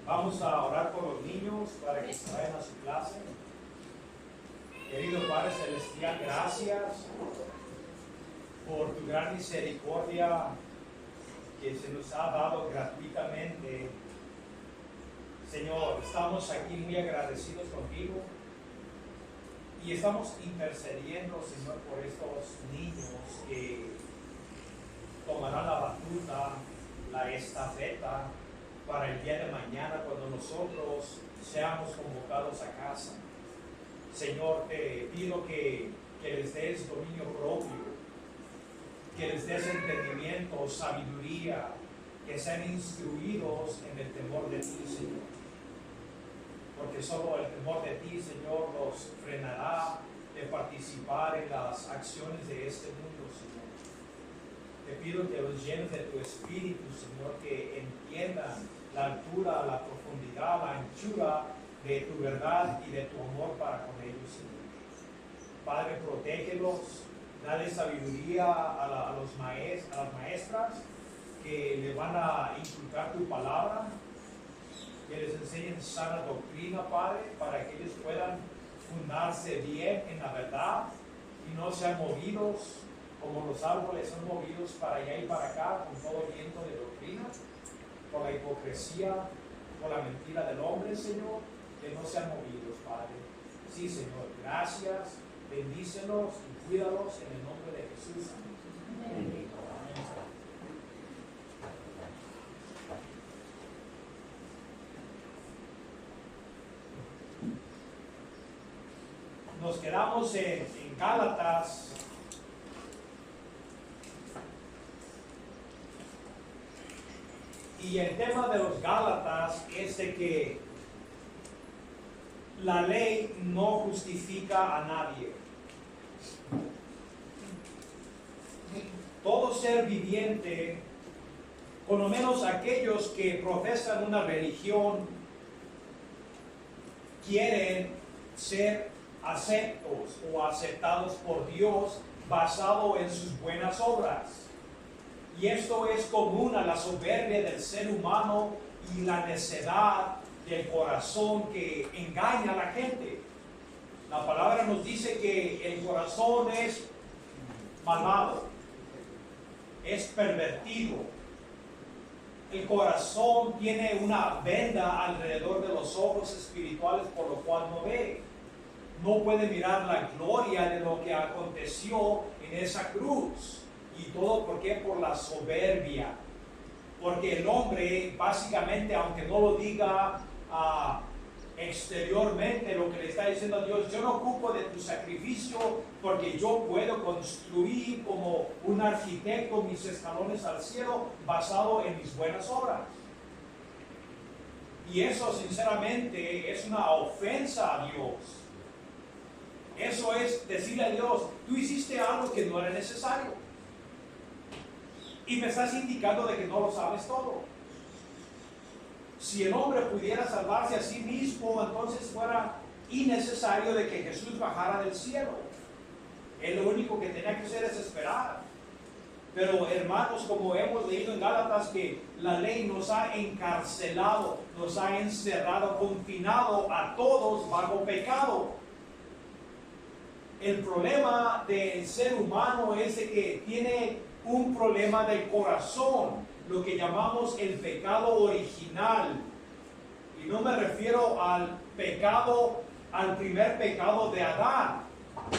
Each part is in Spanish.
Vamos a orar por los niños para que se vayan a su clase. Querido Padre Celestial, gracias por tu gran misericordia que se nos ha dado gratuitamente. Señor, estamos aquí muy agradecidos contigo y estamos intercediendo, Señor, por estos niños que tomarán la batuta, la estafeta para el día de mañana cuando nosotros seamos convocados a casa. Señor, te pido que les des dominio propio, que les des entendimiento, sabiduría, que sean instruidos en el temor de ti, Señor. Porque solo el temor de ti, Señor, los frenará de participar en las acciones de este mundo, Señor. Te pido que los llenes de tu Espíritu, Señor, que entiendan la altura, la profundidad, la anchura de tu verdad y de tu amor para con ellos, Señor. Padre, protégelos, dale sabiduría a las maestras que le van a inculcar tu palabra, que les enseñen sana doctrina, Padre, para que ellos puedan fundarse bien en la verdad y no sean movidos como los árboles son movidos para allá y para acá con todo viento de doctrina, por la hipocresía, por la mentira del hombre, Señor, que no sean movidos, Padre. Sí, Señor, gracias, bendícelos y cuídalos en el nombre de Jesús. Amén. Nos quedamos en Gálatas. Y el tema de los Gálatas es de que la ley no justifica a nadie. Todo ser viviente, por lo menos aquellos que profesan una religión, quieren ser aceptos o aceptados por Dios basado en sus buenas obras. Y esto es común a la soberbia del ser humano y la necedad del corazón que engaña a la gente. La palabra nos dice que el corazón es malvado, es pervertido. El corazón tiene una venda alrededor de los ojos espirituales por lo cual no ve. No puede mirar la gloria de lo que aconteció en esa cruz. Y todo, ¿por qué? Por la soberbia. Porque el hombre, básicamente, aunque no lo diga exteriormente, lo que le está diciendo a Dios, yo no ocupo de tu sacrificio porque yo puedo construir como un arquitecto mis escalones al cielo basado en mis buenas obras. Y eso, sinceramente, es una ofensa a Dios. Eso es decirle a Dios, tú hiciste algo que no era necesario. Y me estás indicando de que no lo sabes todo. Si el hombre pudiera salvarse a sí mismo, entonces fuera innecesario de que Jesús bajara del cielo. Él lo único que tenía que hacer es esperar. Pero hermanos, como hemos leído en Gálatas, que la ley nos ha encarcelado, nos ha encerrado, confinado a todos bajo pecado. El problema del ser humano es de que tiene un problema del corazón, lo que llamamos el pecado original. Y no me refiero al primer pecado de Adán.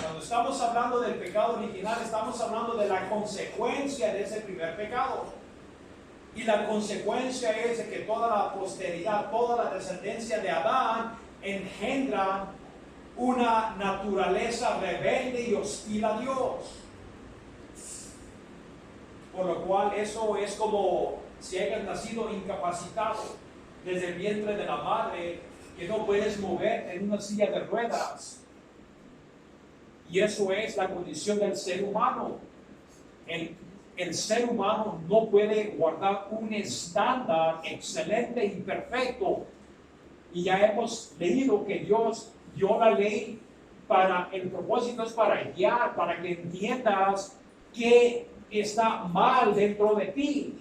Cuando estamos hablando del pecado original, estamos hablando de la consecuencia de ese primer pecado. Y la consecuencia es de que toda la posteridad, toda la descendencia de Adán engendra una naturaleza rebelde y hostil a Dios. Por lo cual eso es como si hayas nacido incapacitado desde el vientre de la madre, que no puedes moverte en una silla de ruedas. Y eso es la condición del ser humano. El ser humano no puede guardar un estándar excelente y perfecto. Y ya hemos leído que Dios dio la ley el propósito es para guiar, para que entiendas que está mal dentro de ti.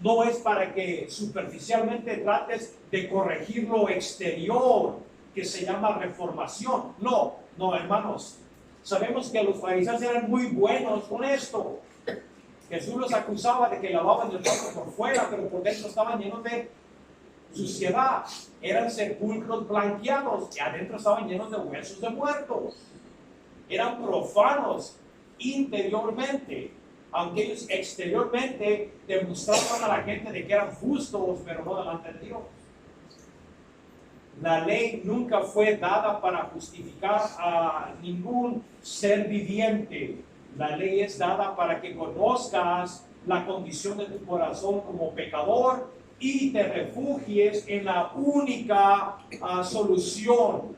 no es para que superficialmente trates de corregir lo exterior, que se llama reformación. No, no, hermanos. Sabemos que los fariseos eran muy buenos con esto. Jesús los acusaba de que lavaban el cuerpo por fuera, pero por dentro estaban llenos de suciedad. Eran sepulcros blanqueados y adentro estaban llenos de huesos de muertos. Eran profanos interiormente, aunque ellos exteriormente demostraban a la gente de que eran justos, pero no delante de Dios. La ley nunca fue dada para justificar a ningún ser viviente. La ley es dada para que conozcas la condición de tu corazón como pecador y te refugies en la única solución,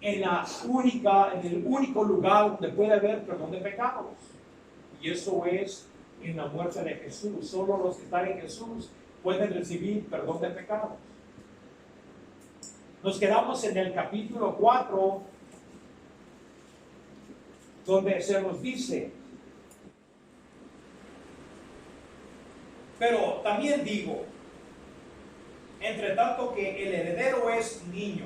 en el único lugar donde puede haber perdón de pecados. Y eso es en la muerte de Jesús. Solo los que están en Jesús pueden recibir perdón de pecados. Nos quedamos en el capítulo 4, donde se nos dice: pero también digo, entre tanto que el heredero es niño.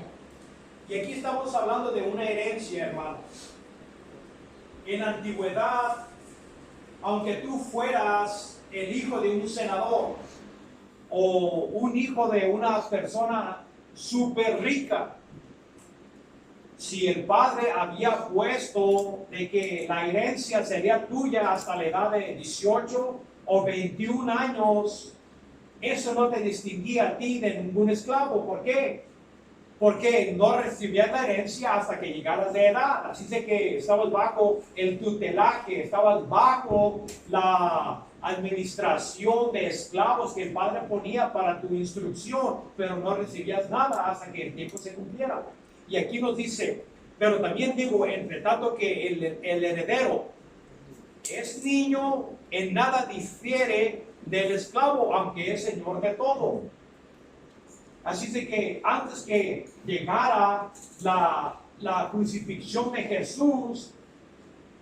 Y aquí estamos hablando de una herencia, hermanos. En la antigüedad, aunque tú fueras el hijo de un senador o un hijo de una persona súper rica, si el padre había puesto de que la herencia sería tuya hasta la edad de 18 o 21 años, eso no te distinguía a ti de ningún esclavo. ¿Por qué? Porque no recibías la herencia hasta que llegaras de edad. Así de que estabas bajo el tutelaje, estabas bajo la administración de esclavos que el padre ponía para tu instrucción, pero no recibías nada hasta que el tiempo se cumpliera. Y aquí nos dice: pero también digo, entre tanto que el heredero es niño, en nada difiere del esclavo, aunque es señor de todo. Así de que antes que llegara la crucifixión de Jesús,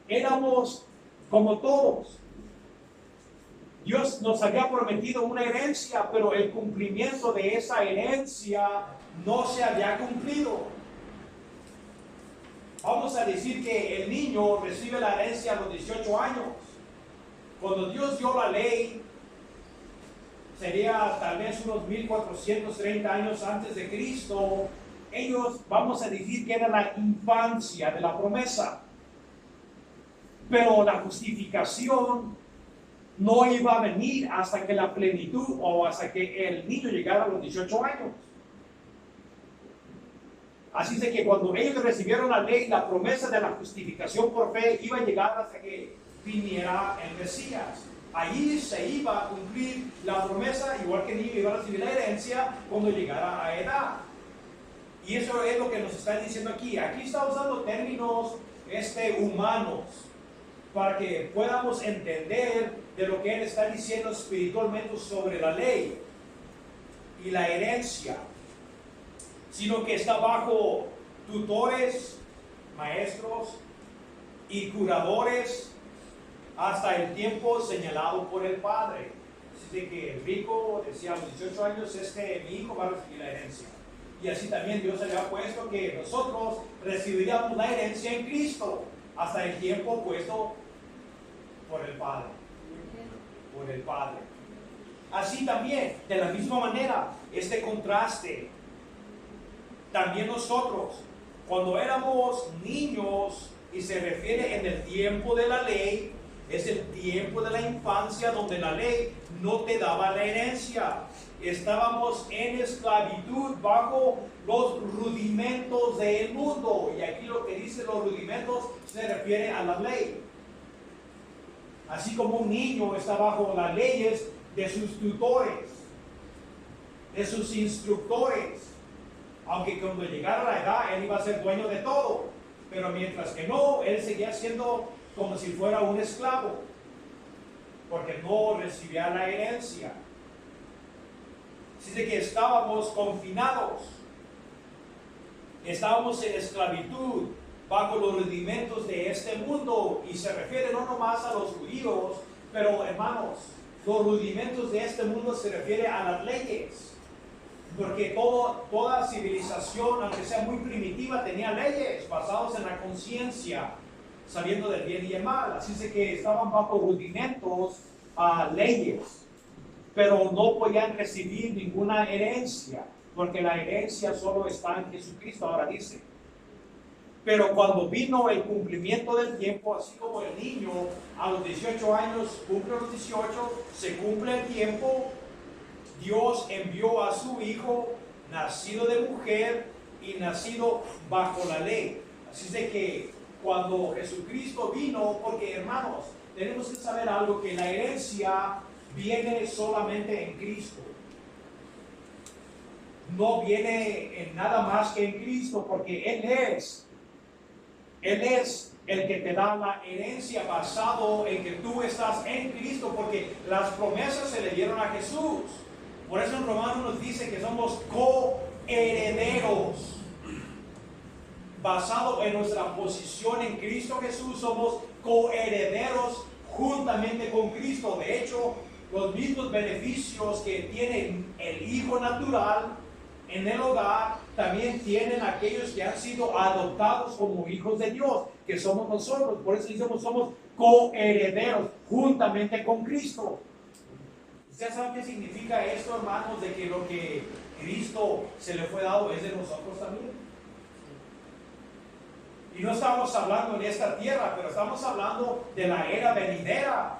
éramos como todos. Dios nos había prometido una herencia, pero el cumplimiento de esa herencia no se había cumplido. Vamos a decir que el niño recibe la herencia a los 18 años. Cuando Dios dio la ley, sería tal vez unos 1430 años antes de Cristo. Ellos, vamos a decir que era la infancia de la promesa. Pero la justificación no iba a venir hasta que la plenitud o hasta que el niño llegara a los 18 años. Así de que cuando ellos recibieron la ley, la promesa de la justificación por fe iba a llegar hasta que viniera el Mesías. Allí se iba a cumplir la promesa, igual que el niño iba a recibir la herencia cuando llegara a edad. Y eso es lo que nos está diciendo aquí. Aquí está usando términos humanos para que podamos entender de lo que él está diciendo espiritualmente sobre la ley y la herencia, sino que está bajo tutores, maestros y curadores hasta el tiempo señalado por el padre. Así de que el rico decía a los 18 años, mi hijo va a recibir la herencia. Y así también Dios había puesto que nosotros recibiríamos la herencia en Cristo hasta el tiempo puesto por el Padre. Por el Padre. Así también, de la misma manera, contraste. También nosotros, cuando éramos niños, y se refiere en el tiempo de la ley, es el tiempo de la infancia donde la ley no te daba la herencia. Estábamos en esclavitud bajo los rudimentos del mundo. Y aquí lo que dice los rudimentos se refiere a la ley. Así como un niño está bajo las leyes de sus tutores, de sus instructores. Aunque cuando llegara la edad, él iba a ser dueño de todo. Pero mientras que no, él seguía siendo como si fuera un esclavo, porque no recibía la herencia. Así de que estábamos confinados, estábamos en esclavitud bajo los rudimentos de este mundo, y se refiere no nomás a los judíos, pero hermanos, Los rudimentos de este mundo se refiere a las leyes, porque toda civilización, aunque sea muy primitiva, tenía leyes basadas en la conciencia, sabiendo del bien y el mal. Así es que estaban bajo rudimentos a leyes, pero no podían recibir ninguna herencia, porque la herencia solo está en Jesucristo, ahora dice. Pero cuando vino el cumplimiento del tiempo, así como el niño a los 18 años cumple los 18, se cumple el tiempo, Dios envió a su Hijo, nacido de mujer y nacido bajo la ley. Así es de que cuando Jesucristo vino, porque hermanos, tenemos que saber algo, que la herencia viene solamente en Cristo. No viene en nada más que en Cristo, porque Él es el que te da la herencia basado en que tú estás en Cristo, porque las promesas se le dieron a Jesús. Por eso en Romanos nos dice que somos coherederos. Basado en nuestra posición en Cristo Jesús, somos coherederos juntamente con Cristo. De hecho, los mismos beneficios que tiene el Hijo natural en el hogar, también tienen aquellos que han sido adoptados como hijos de Dios, que somos nosotros. Por eso decimos, somos coherederos juntamente con Cristo. ¿Ustedes saben qué significa esto, hermanos? De que lo que Cristo se le fue dado es de nosotros también. Y no estamos hablando en esta tierra, pero estamos hablando de la era venidera.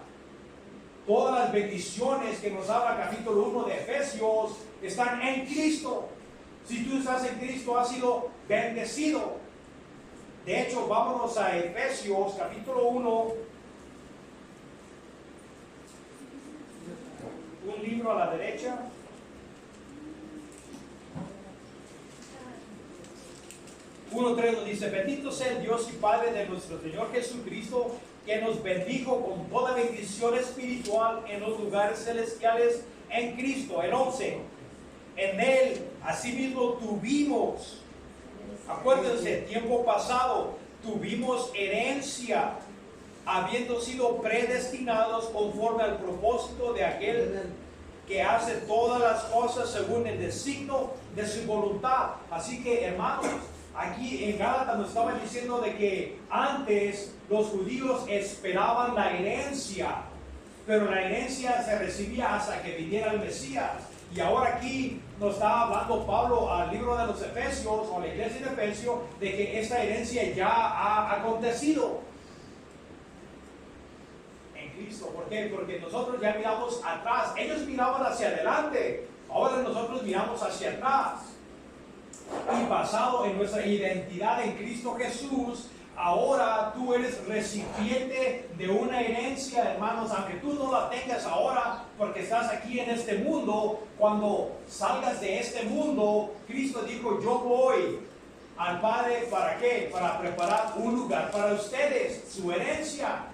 Todas las bendiciones que nos habla el capítulo 1 de Efesios están en Cristo. Si tú estás en Cristo, has sido bendecido. De hecho, vámonos a Efesios capítulo 1. Un libro a la derecha. Uno 3 nos dice: bendito sea el Dios y Padre de nuestro Señor Jesucristo, que nos bendijo con toda bendición espiritual en los lugares celestiales en Cristo. El 11, en Él asimismo tuvimos, acuérdense, tiempo pasado, tuvimos herencia, habiendo sido predestinados conforme al propósito de aquel que hace todas las cosas según el designio de su voluntad. Así que, hermanos, aquí en Gálatas nos estaban diciendo de que antes los judíos esperaban la herencia, pero la herencia se recibía hasta que viniera el Mesías. Y ahora aquí nos está hablando Pablo al libro de los Efesios, o a la iglesia de Efesios, de que esta herencia ya ha acontecido en Cristo. ¿Por qué? Porque nosotros ya miramos atrás. Ellos miraban hacia adelante, ahora nosotros miramos hacia atrás. Y basado en nuestra identidad en Cristo Jesús, ahora tú eres recipiente de una herencia, hermanos, aunque tú no la tengas ahora porque estás aquí en este mundo. Cuando salgas de este mundo, Cristo dijo: yo voy al Padre, ¿para qué? Para preparar un lugar para ustedes. Su herencia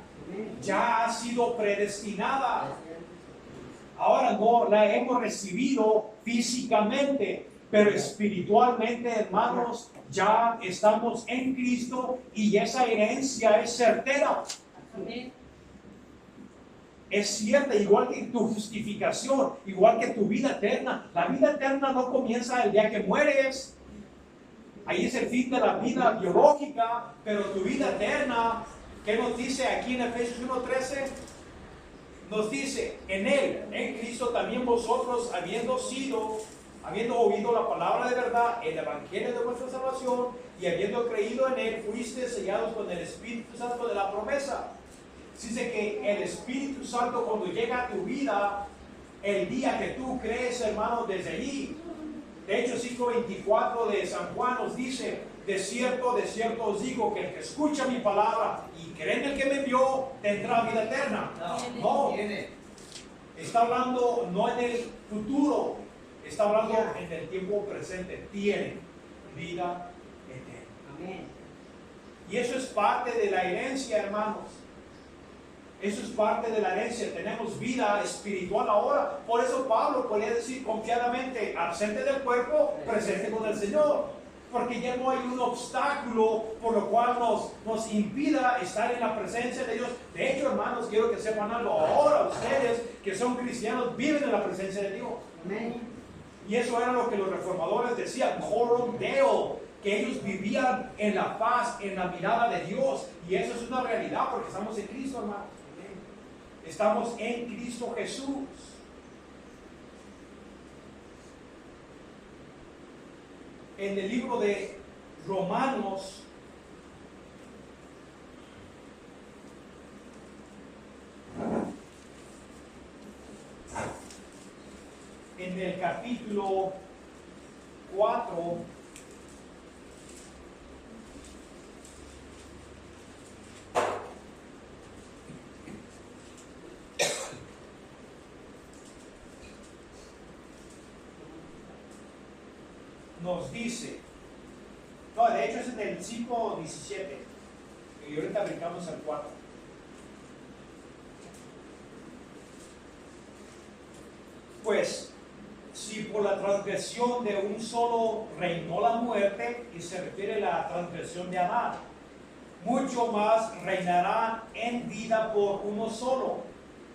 ya ha sido predestinada. Ahora no la hemos recibido físicamente, pero espiritualmente, hermanos, ya estamos en Cristo y esa herencia es certera. Amén. Es cierta, igual que tu justificación, igual que tu vida eterna. La vida eterna no comienza el día que mueres. Ahí es el fin de la vida biológica, pero tu vida eterna, ¿qué nos dice aquí en Efesios 1:13? Nos dice: en Él, en Cristo, también vosotros, habiendo oído la palabra de verdad, el evangelio de vuestra salvación, y habiendo creído en Él, fuiste sellados con el Espíritu Santo de la promesa. Dice que el Espíritu Santo, cuando llega a tu vida, el día que tú crees, hermano, desde allí. De hecho, 5:24 de San Juan nos dice: de cierto os digo, que el que escucha mi palabra y cree en el que me envió, tendrá vida eterna. No, está hablando no en el futuro, está hablando en el tiempo presente. Tiene vida eterna. Amén. Y eso es parte de la herencia, hermanos. Eso es parte de la herencia. Tenemos vida espiritual ahora. Por eso Pablo podía decir confiadamente: absente del cuerpo, presente con el Señor. Porque ya no hay un obstáculo por lo cual nos impida estar en la presencia de Dios. De hecho, hermanos, quiero que sepan algo. Ahora ustedes que son cristianos viven en la presencia de Dios. Amén. Y eso era lo que los reformadores decían, coram Deo, que ellos vivían en la paz, en la mirada de Dios. Y eso es una realidad porque estamos en Cristo, hermanos. Estamos en Cristo Jesús. En el libro de Romanos, en el capítulo 4, nos dice, no, de hecho es en el 5:17, y ahorita brincamos al 4. Pues, si por la transgresión de un solo reinó la muerte, y se refiere a la transgresión de Adán, mucho más reinarán en vida por uno solo,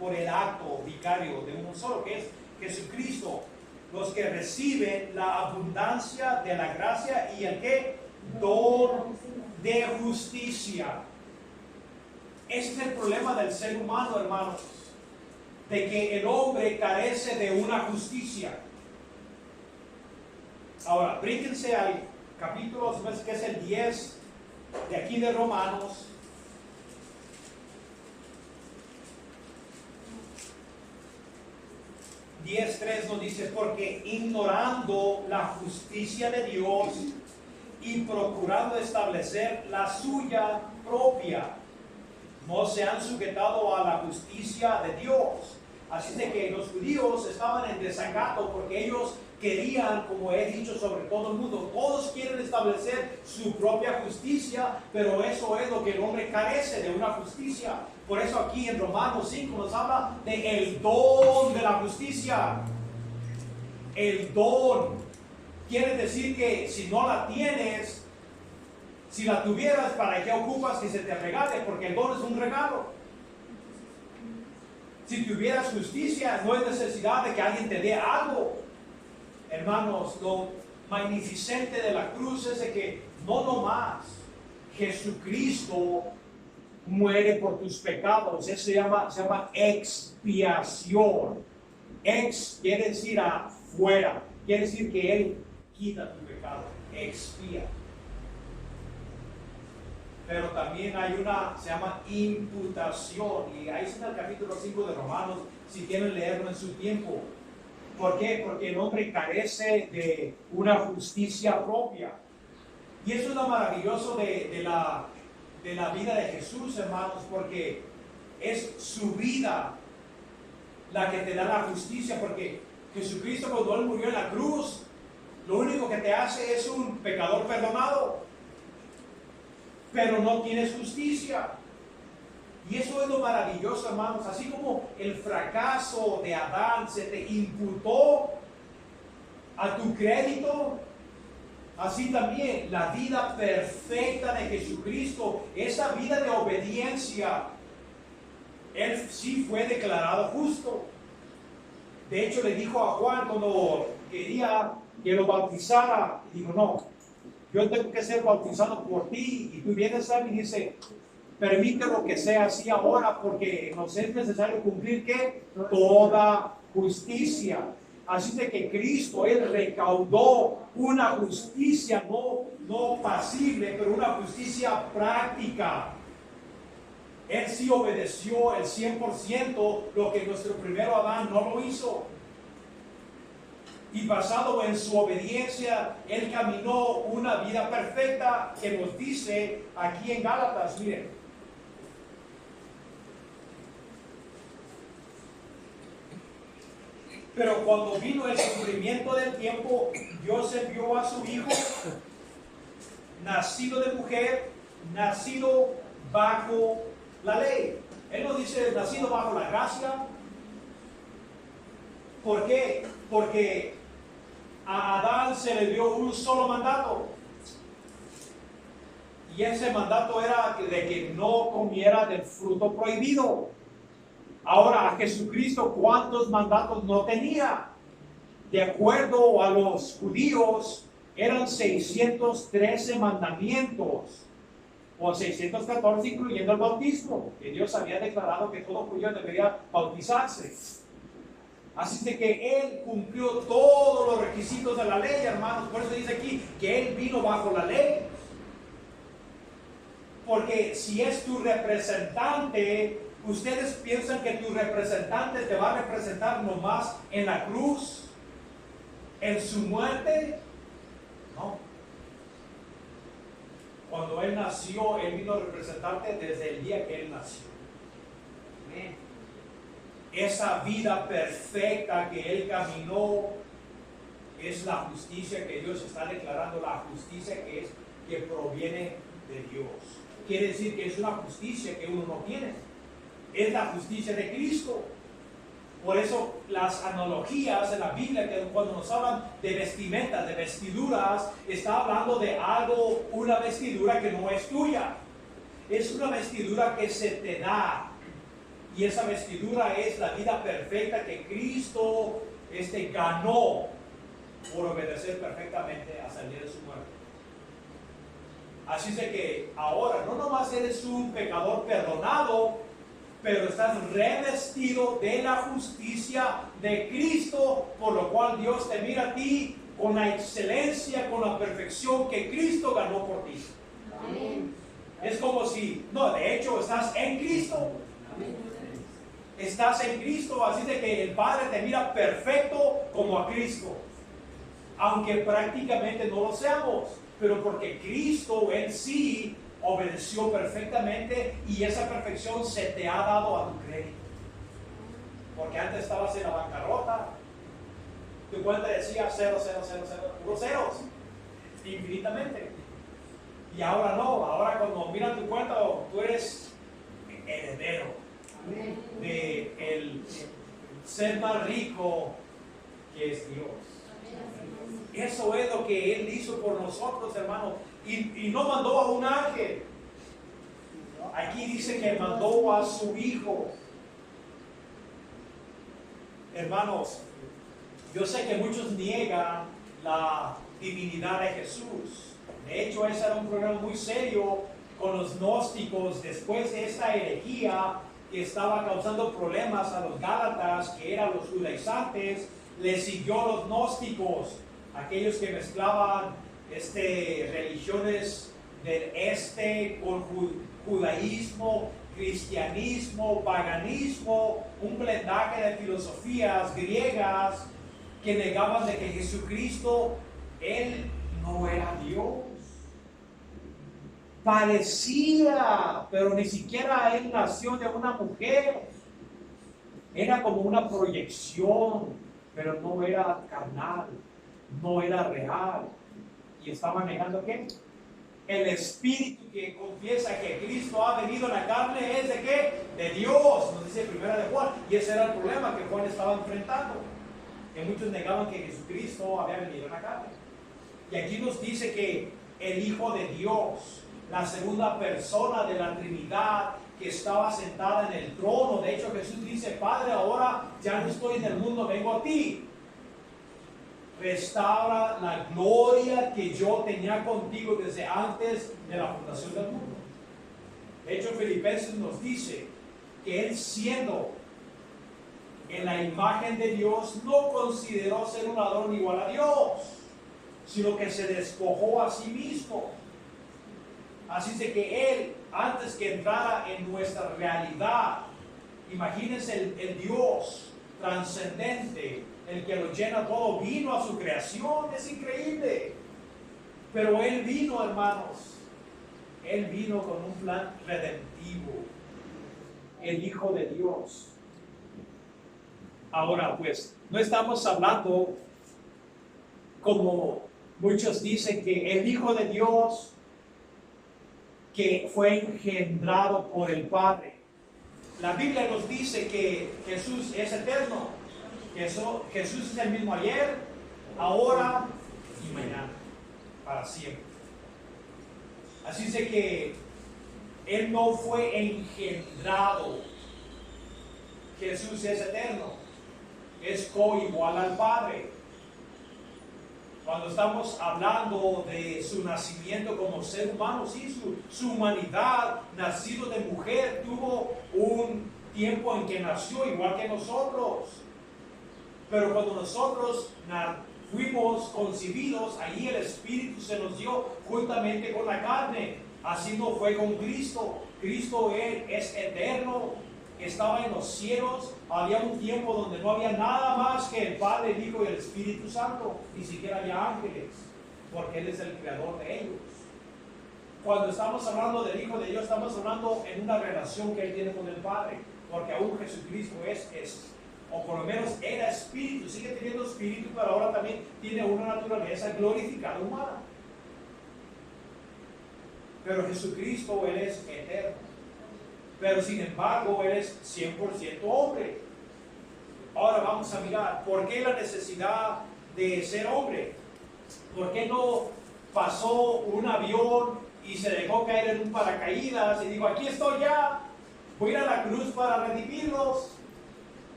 por el acto vicario de uno solo, que es Jesucristo, los que reciben la abundancia de la gracia y el que don de justicia. Ese es el problema del ser humano, hermanos, de que el hombre carece de una justicia. Ahora, brínquense al capítulo, que es el 10 de aquí de Romanos. (10:3) nos dice, porque ignorando la justicia de Dios y procurando establecer la suya propia, no se han sujetado a la justicia de Dios. Así de que los judíos estaban en desacato porque ellos querían, como he dicho sobre todo el mundo, todos quieren establecer su propia justicia, pero eso es lo que el hombre carece, de una justicia. Por eso aquí en Romanos 5 nos habla de el don de la justicia. El don quiere decir que si no la tienes, si la tuvieras, ¿para qué ocupas que se te regale? Porque el don es un regalo. Si tuvieras justicia, no es necesidad de que alguien te dé algo. Hermanos, lo magnificente de la cruz es de que no nomás Jesucristo muere por tus pecados. Eso se llama expiación. Ex quiere decir afuera, quiere decir que Él quita tu pecado, expía. Pero también hay una, se llama imputación, y ahí está el capítulo 5 de Romanos, si quieren leerlo en su tiempo. ¿Por qué? Porque el hombre carece de una justicia propia. Y eso es lo maravilloso de la vida de Jesús, hermanos, porque es su vida la que te da la justicia, porque Jesucristo, cuando Él murió en la cruz, lo único que te hace es un pecador perdonado, pero no tienes justicia. Y eso es lo maravilloso, hermanos. Así como el fracaso de Adán se te imputó a tu crédito, así también la vida perfecta de Jesucristo, esa vida de obediencia, Él sí fue declarado justo. De hecho, le dijo a Juan cuando quería que lo bautizara, dijo, no, yo tengo que ser bautizado por ti, y tú vienes a mí y dice, permítelo que sea así ahora, porque nos es necesario cumplir ¿qué? Toda justicia. Así de que Cristo, Él recaudó una justicia no pasible, pero una justicia práctica. Él sí obedeció el 100%, lo que nuestro primero Adán no lo hizo. Y basado en su obediencia, Él caminó una vida perfecta, que nos dice aquí en Gálatas, miren. Pero cuando vino el cumplimiento del tiempo, Dios envió a su Hijo, nacido de mujer, nacido bajo la ley. Él no dice nacido bajo la gracia. ¿Por qué? Porque a Adán se le dio un solo mandato. Y ese mandato era de que no comiera del fruto prohibido. Ahora, a Jesucristo, ¿cuántos mandatos no tenía? De acuerdo a los judíos, eran 613 mandamientos, o 614 incluyendo el bautismo, que Dios había declarado que todo judío debería bautizarse. Así de que Él cumplió todos los requisitos de la ley, hermanos. Por eso dice aquí que Él vino bajo la ley. Porque si es tu representante, ¿ustedes piensan que tu representante te va a representar nomás en la cruz, en su muerte? No. Cuando Él nació, Él vino a representarte desde el día que Él nació. Amén. Esa vida perfecta que Él caminó es la justicia que Dios está declarando, la justicia que proviene de Dios. Quiere decir que es una justicia que uno no tiene. Es la justicia de Cristo. Por eso las analogías en la Biblia, que cuando nos hablan de vestimentas, de vestiduras, está hablando de algo, una vestidura que no es tuya. Es una vestidura que se te da. Y esa vestidura es la vida perfecta que Cristo ganó por obedecer perfectamente hasta el día de su muerte. Así es de que ahora no nomás eres un pecador perdonado, pero estás revestido de la justicia de Cristo, por lo cual Dios te mira a ti con la excelencia, con la perfección que Cristo ganó por ti. Amén. Es como si, no, de hecho estás en Cristo. Amén. Estás en Cristo, así de que el Padre te mira perfecto como a Cristo, aunque prácticamente no lo seamos, pero porque Cristo en sí obedeció perfectamente y esa perfección se te ha dado a tu crédito. Porque antes estabas en la bancarrota, tu cuenta decía 0, 0, 0, 0, puros ceros, infinitamente. Y ahora no, ahora cuando miran tu cuenta, tú eres heredero de el ser más rico que es Dios. Eso es lo que Él hizo por nosotros, hermanos. Y no mandó a un ángel. Aquí dice que mandó a su Hijo. Hermanos, yo sé que muchos niegan la divinidad de Jesús. De hecho, ese era un problema muy serio con los gnósticos después de esta herejía que estaba causando problemas a los gálatas, que eran los judaizantes. Le siguió los gnósticos, aquellos que mezclaban religiones del este con judaísmo, cristianismo, paganismo, un blendaje de filosofías griegas que negaban de que Jesucristo, Él no era Dios. Parecía, pero ni siquiera Él nació de una mujer. Era como una proyección, pero no era carnal, no era real. Y estaba negando ¿qué? El espíritu que confiesa que Cristo ha venido en la carne es de ¿qué? De Dios, nos dice primera de Juan. Y ese era el problema que Juan estaba enfrentando, que muchos negaban que Jesucristo había venido en la carne. Y aquí nos dice que el Hijo de Dios, la segunda persona de la Trinidad, que estaba sentada en el trono. De hecho, Jesús dice: Padre, ahora ya no estoy en el mundo, vengo a ti. Restaura la gloria que yo tenía contigo desde antes de la fundación del mundo. De hecho, Filipenses nos dice que Él, siendo en la imagen de Dios, no consideró ser un ladrón igual a Dios, sino que se despojó a sí mismo. Así de que Él, antes que entrara en nuestra realidad, imagínense el Dios trascendente, el que lo llena todo, vino a su creación. Es increíble. Pero Él vino, hermanos, Él vino con un plan redentivo, el Hijo de Dios. Ahora pues, no estamos hablando como muchos dicen que el Hijo de Dios que fue engendrado por el Padre. La Biblia nos dice que Jesús es eterno, que Jesús es el mismo ayer, ahora y mañana, para siempre. Así es de que Él no fue engendrado. Jesús es eterno, es coigual al Padre. Cuando estamos hablando de su nacimiento como ser humano, sí, su humanidad, nacido de mujer, tuvo un tiempo en que nació igual que nosotros. Pero cuando nosotros fuimos concebidos, ahí el Espíritu se nos dio juntamente con la carne. Así no fue con Cristo. Cristo Él es eterno, estaba en los cielos. Había un tiempo donde no había nada más que el Padre, el Hijo y el Espíritu Santo. Ni siquiera había ángeles, porque Él es el creador de ellos. Cuando estamos hablando del Hijo de Dios, estamos hablando en una relación que Él tiene con el Padre, porque aún Jesucristo o por lo menos era espíritu, sigue teniendo espíritu, pero ahora también tiene una naturaleza glorificada humana. Pero Jesucristo, Él es eterno. Pero sin embargo, Él es 100% hombre. Ahora vamos a mirar, ¿por qué la necesidad de ser hombre? ¿Por qué no pasó un avión y se dejó caer en un paracaídas y dijo, aquí estoy ya, voy a ir a la cruz para redimirlos?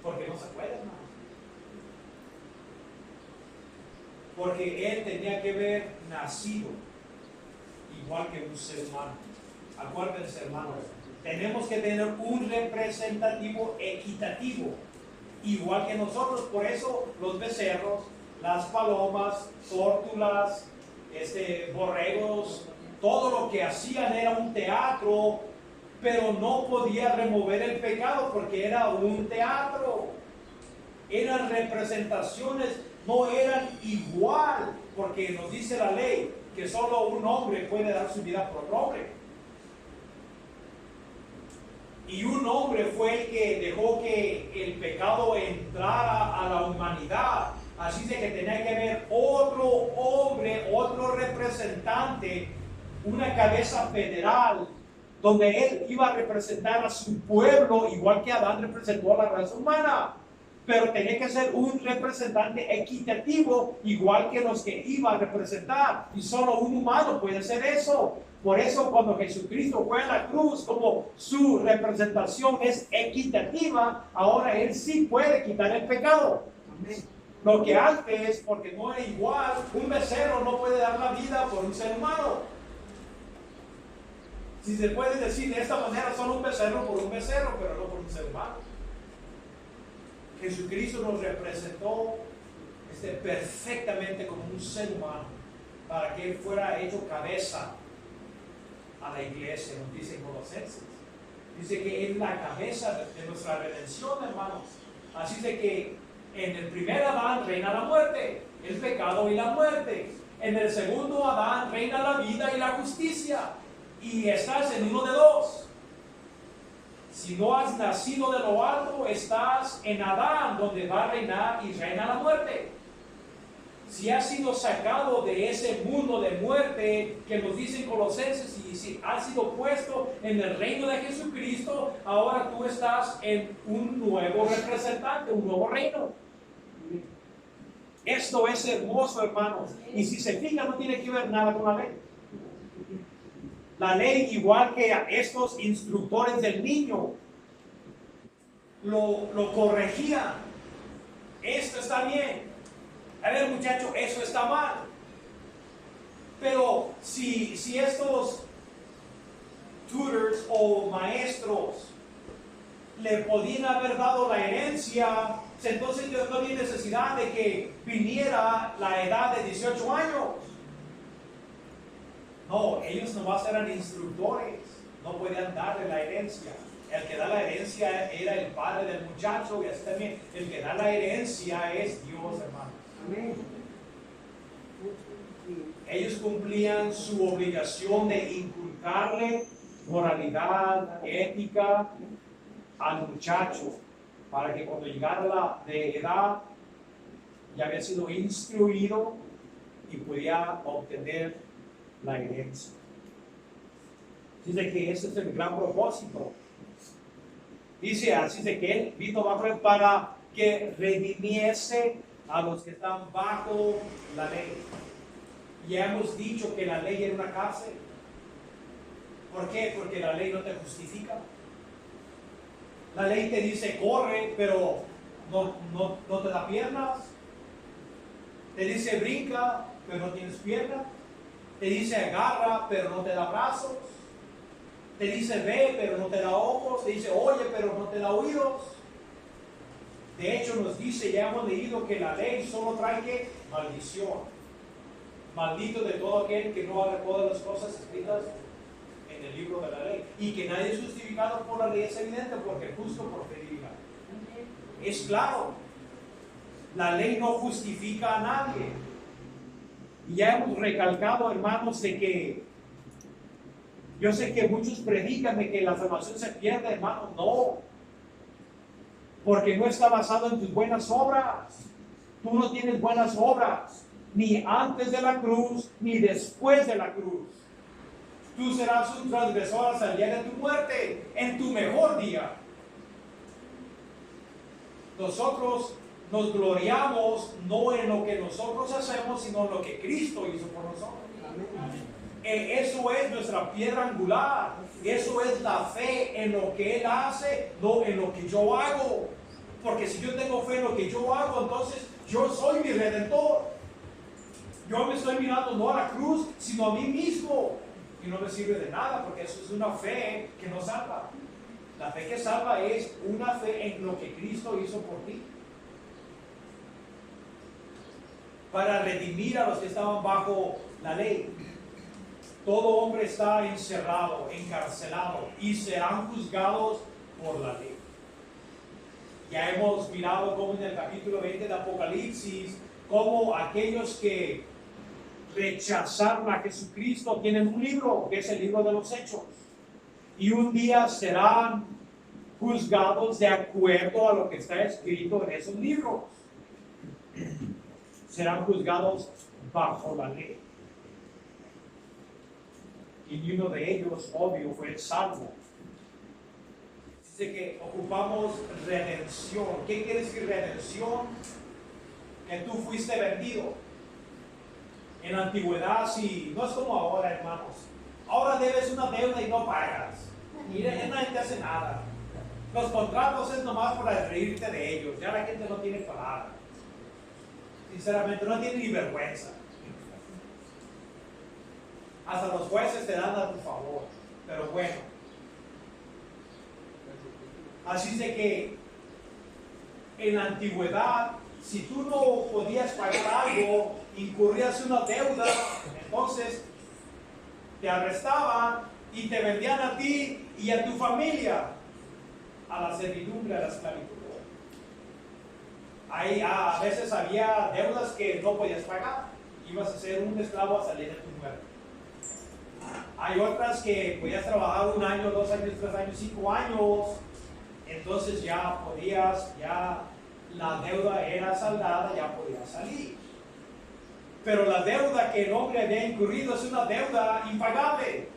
Porque no se puede, hermano. Porque Él tenía que haber nacido igual que un ser humano. Acuérdense, hermanos, tenemos que tener un representativo equitativo, igual que nosotros. Por eso los becerros, las palomas, tórtulas, borregos, todo lo que hacían era un teatro, pero no podía remover el pecado porque era un teatro. Eran representaciones, no eran igual, porque nos dice la ley que solo un hombre puede dar su vida por otro hombre. Y un hombre fue el que dejó que el pecado entrara a la humanidad. Así de que tenía que haber otro hombre, otro representante, una cabeza federal, donde él iba a representar a su pueblo, igual que Adán representó a la raza humana. Pero tenía que ser un representante equitativo, igual que los que iba a representar. Y solo un humano puede hacer eso. Por eso cuando Jesucristo fue a la cruz, como su representación es equitativa, ahora Él sí puede quitar el pecado. Amén. Lo que antes, porque no era igual, un becerro no puede dar la vida por un ser humano. Si se puede decir de esta manera, solo un becerro por un becerro, pero no por un ser humano. Jesucristo nos representó perfectamente como un ser humano, para que Él fuera hecho cabeza a la iglesia, nos dice en Colosenses. Dice que Él es la cabeza de nuestra redención, hermanos. Así de que en el primer Adán reina la muerte, el pecado y la muerte. En el segundo Adán reina la vida y la justicia. Y estás en uno de dos. Si no has nacido de lo alto, estás en Adán, donde va a reinar y reina la muerte. Si has sido sacado de ese mundo de muerte que nos dice en Colosenses, y si has sido puesto en el reino de Jesucristo, ahora tú estás en un nuevo representante, un nuevo reino. Esto es hermoso, hermanos. Y si se fijan, no tiene que ver nada con la ley. La ley, igual que a estos instructores del niño, lo corregían. Esto está bien. A ver, muchacho, eso está mal. Pero si estos tutors o maestros le podían haber dado la herencia, entonces no había necesidad de que viniera la edad de 18 años. No, ellos nomás eran instructores, no podían darle la herencia. El que da la herencia era el padre del muchacho, y así también el que da la herencia es Dios, hermano. Amén. Ellos cumplían su obligación de inculcarle moralidad, ética al muchacho, para que cuando llegara la de edad ya había sido instruido y podía obtener la herencia. Dice que ese es el gran propósito. Dice así de que Él vino para que redimiese a los que están bajo la ley. Ya hemos dicho que la ley era una cárcel. ¿Por qué? Porque la ley no te justifica. La ley te dice corre, pero no te da piernas. Te dice brinca, pero no tienes piernas. Te dice agarra, pero no te da brazos. Te dice ve, pero no te da ojos. Te dice oye, pero no te da oídos. De hecho, nos dice, ya hemos leído que la ley solo trae ¿qué? Maldición. Maldito de todo aquel que no haga todas las cosas escritas en el libro de la ley. Y que nadie es justificado por la ley es evidente, porque justo por fe vivirá. Es claro. La ley no justifica a nadie. Y ya hemos recalcado, hermanos, de que yo sé que muchos predican de que la salvación se pierde, hermanos. No. Porque no está basado en tus buenas obras. Tú no tienes buenas obras, ni antes de la cruz, ni después de la cruz. Tú serás un transgresor hasta el día de tu muerte, en tu mejor día. Nosotros nos gloriamos no en lo que nosotros hacemos, sino en lo que Cristo hizo por nosotros. Eso es nuestra piedra angular. Eso es la fe en lo que Él hace, no en lo que yo hago. Porque si yo tengo fe en lo que yo hago, entonces yo soy mi redentor. Yo me estoy mirando no a la cruz, sino a mí mismo. Y no me sirve de nada, porque eso es una fe que no salva. La fe que salva es una fe en lo que Cristo hizo por ti. Para redimir a los que estaban bajo la ley. Todo hombre está encerrado, encarcelado y serán juzgados por la ley. Ya hemos mirado como en el capítulo 20 de Apocalipsis, como aquellos que rechazaron a Jesucristo tienen un libro, que es el libro de los Hechos. Y un día serán juzgados de acuerdo a lo que está escrito en esos libros. Serán juzgados bajo la ley. Y uno de ellos, obvio, fue el salvo. Dice que ocupamos redención. ¿Qué quiere decir redención? Que tú fuiste vendido. En la antigüedad, sí, no es como ahora, hermanos. Ahora debes una deuda y no pagas. Y nadie te hace nada. Los contratos es nomás para reírte de ellos. Ya la gente no tiene palabra. Sinceramente, no tiene ni vergüenza. Hasta los jueces te dan a tu favor. Pero bueno. Así es de que en la antigüedad, si tú no podías pagar algo, incurrías una deuda, entonces te arrestaban y te vendían a ti y a tu familia a la servidumbre, a la esclavitud. Ahí a veces había deudas que no podías pagar, ibas a ser un esclavo hasta el día de tu muerte. Hay otras que podías trabajar 1 año, 2 años, 3 años, 5 años, entonces ya podías, ya la deuda era saldada, ya podías salir. Pero la deuda que el hombre había incurrido es una deuda impagable.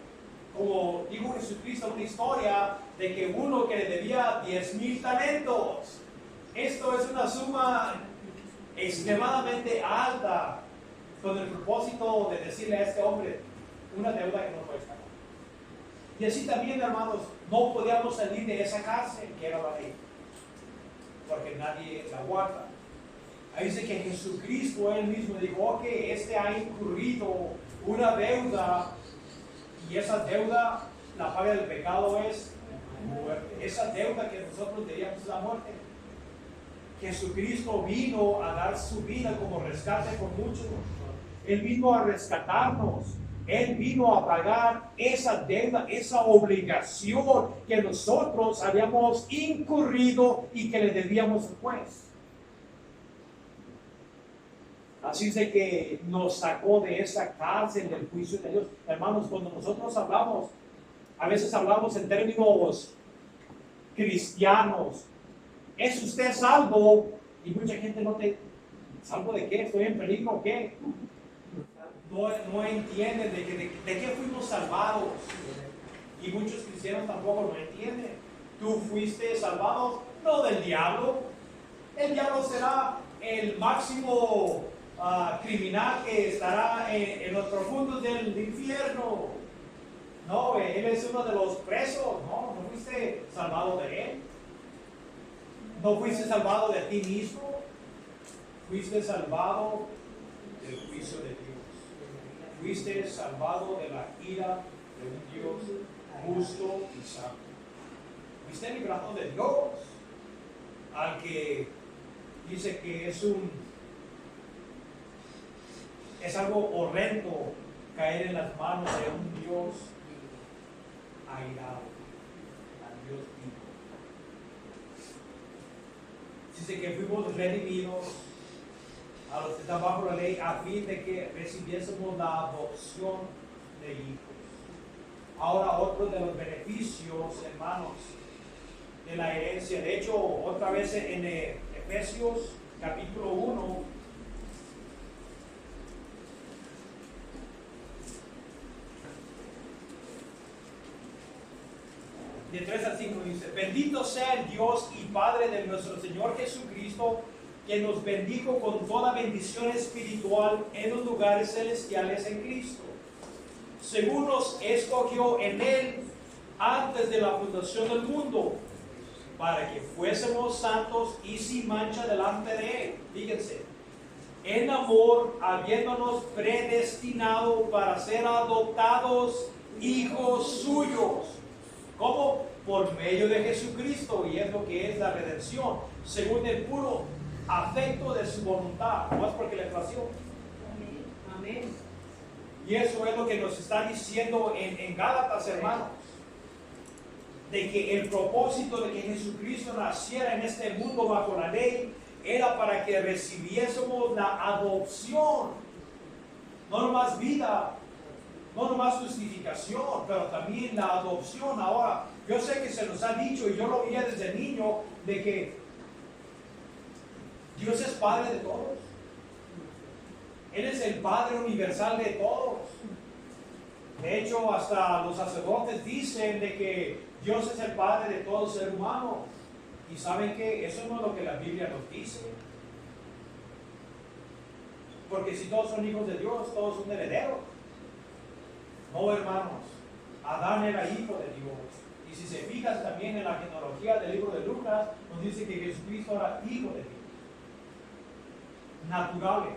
Como dijo Jesucristo, una historia de que uno que le debía 10,000 talentos. Esto es una suma extremadamente alta, con el propósito de decirle a este hombre una deuda que no puedes pagar. Y así también, hermanos, no podíamos salir de esa cárcel que era la ley, porque nadie la guarda. Ahí dice que Jesucristo él mismo dijo, ok, este ha incurrido una deuda, y esa deuda, la paga del pecado es muerte. Esa deuda que nosotros debíamos es la muerte. Jesucristo vino a dar su vida como rescate por muchos. Él vino a rescatarnos. Él vino a pagar esa deuda, esa obligación que nosotros habíamos incurrido y que le debíamos al juez. Así es de que nos sacó de esa cárcel del juicio de Dios. Hermanos, cuando nosotros hablamos, a veces hablamos en términos cristianos. ¿Es usted salvo? Y mucha gente no te... ¿Salvo de qué? ¿Estoy en peligro o qué? No entienden de qué fuimos salvados. Y muchos cristianos tampoco lo entienden. Tú fuiste salvado no del diablo. El diablo será el máximo criminal que estará en los profundos del infierno. No, él es uno de los presos. No, no fuiste salvado de él. No fuiste salvado de ti mismo. Fuiste salvado del juicio de Dios. Fuiste salvado de la ira de un Dios justo y santo. Fuiste librado de Dios, al que dice que es algo horrendo caer en las manos de un Dios airado, al Dios vivo. Dice que fuimos redimidos a los que están bajo la ley a fin de que recibiésemos la adopción de hijos. Ahora otro de los beneficios, hermanos, de la herencia. De hecho, otra vez en Efesios capítulo 1, de 3 al 5 dice: bendito sea el Dios y Padre de nuestro Señor Jesucristo, que nos bendijo con toda bendición espiritual en los lugares celestiales en Cristo, según nos escogió en Él antes de la fundación del mundo, para que fuésemos santos y sin mancha delante de Él. Fíjense, en amor, habiéndonos predestinado para ser adoptados hijos suyos. ¿Cómo? Por medio de Jesucristo, y es lo que es la redención, según el puro afecto de su voluntad, no es porque le plació. Amén. Y eso es lo que nos está diciendo en Gálatas, hermanos, de que el propósito de que Jesucristo naciera en este mundo bajo la ley era para que recibiésemos la adopción, no nomás vida, no nomás justificación, pero también la adopción. Ahora, yo sé que se nos ha dicho, y yo lo veía desde niño, de que Dios es Padre de todos. Él es el Padre universal de todos. De hecho, hasta los sacerdotes dicen de que Dios es el Padre de todo ser humano. Y saben que eso no es lo que la Biblia nos dice. Porque si todos son hijos de Dios, todos son herederos. No, hermanos. Adán era hijo de Dios. Y si se fijan también en la genealogía del libro de Lucas, nos dice que Jesucristo era hijo de Dios. Naturales.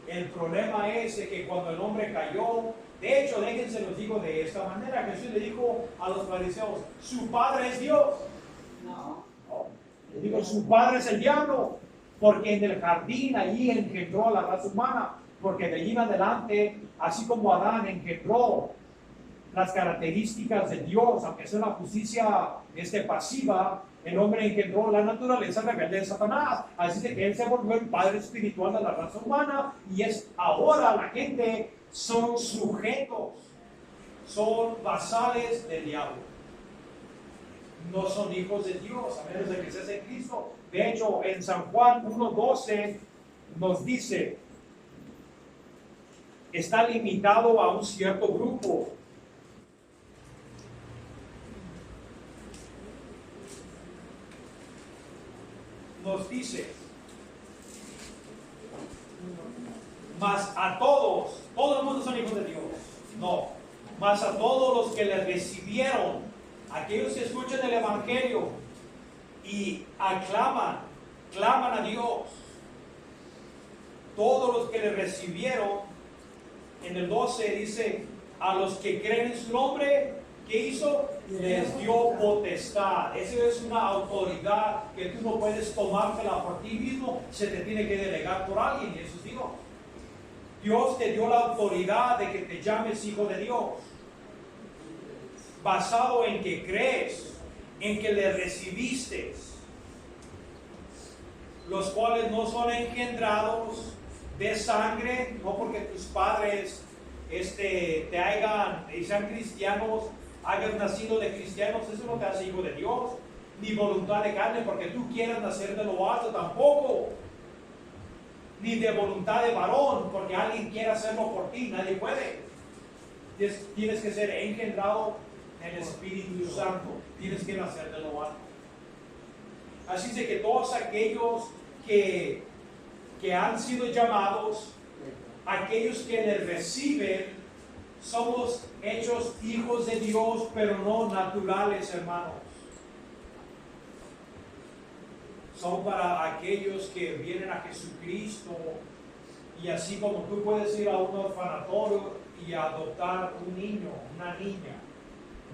El problema es que cuando el hombre cayó, de hecho, déjense los digo de esta manera, Jesús le dijo a los fariseos: su padre es Dios. No. Le digo, su padre es el diablo, porque en el jardín allí engendró a la raza humana, porque de allí en adelante, así como Adán engendró las características de Dios, aunque sea una justicia pasiva, el hombre engendró la naturaleza rebelde de Satanás. Así que él se volvió el padre espiritual de la raza humana, y es ahora la gente son sujetos, son vasales del diablo. No son hijos de Dios, a menos de que seas en Cristo. De hecho, en San Juan 1:12 nos dice: está limitado a un cierto grupo. Nos dice: mas a todos, todo el mundo son hijos de Dios. No, mas a todos los que le recibieron, aquellos que escuchan el Evangelio y claman a Dios, todos los que le recibieron, en el 12 dice: a los que creen en su nombre, ¿qué hizo? Les dio potestad. Esa es una autoridad que tú no puedes tomártela por ti mismo, se te tiene que delegar por alguien. Y Jesús dijo: Dios te dio la autoridad de que te llames hijo de Dios, basado en que crees, en que le recibiste, los cuales no son engendrados de sangre, no porque tus padres te hagan y sean cristianos, hayas nacido de cristianos, eso no te hace hijo de Dios, ni voluntad de carne, porque tú quieras nacer de lo alto, tampoco, ni de voluntad de varón, porque alguien quiera hacerlo por ti, nadie puede. Tienes que ser engendrado en el Espíritu Santo, tienes que nacer de lo alto. Así es que todos aquellos que han sido llamados, aquellos que le reciben, somos hechos hijos de Dios, pero no naturales, hermanos. Son para aquellos que vienen a Jesucristo, y así como tú puedes ir a un orfanatorio y adoptar un niño, una niña,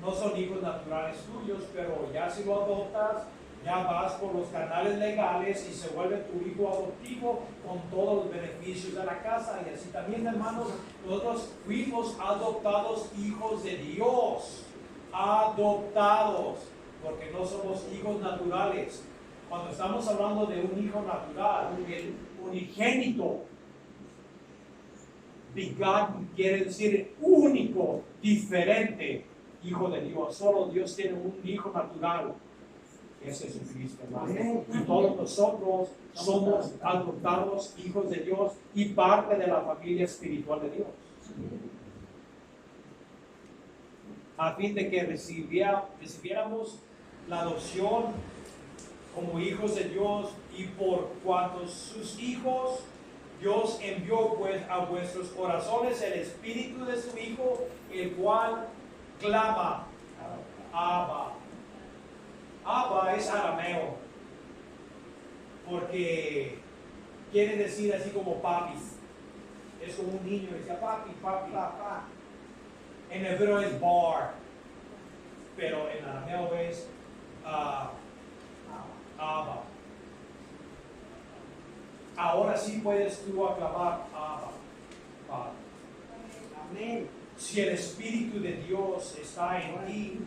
no son hijos naturales tuyos, pero ya si lo adoptas, ya vas por los canales legales y se vuelve tu hijo adoptivo con todos los beneficios de la casa. Y así también, hermanos, nosotros fuimos adoptados hijos de Dios, adoptados, porque no somos hijos naturales. Cuando estamos hablando de un hijo natural, el unigénito, begotten quiere decir único, diferente, hijo de Dios. Solo Dios tiene un hijo natural, que es Jesucristo, hermano. Y todos nosotros somos adoptados hijos de Dios y parte de la familia espiritual de Dios. A fin de que recibiéramos la adopción como hijos de Dios, y por cuantos sus hijos, Dios envió pues a vuestros corazones el espíritu de su Hijo, el cual clama, Abba. Abba es arameo, porque quiere decir así como papi. Es como un niño que decía papi, papi, papá. En hebreo es bar, pero en arameo es Abba. Ahora sí puedes tú aclamar Abba, Padre. Amén. Si el Espíritu de Dios está en ti,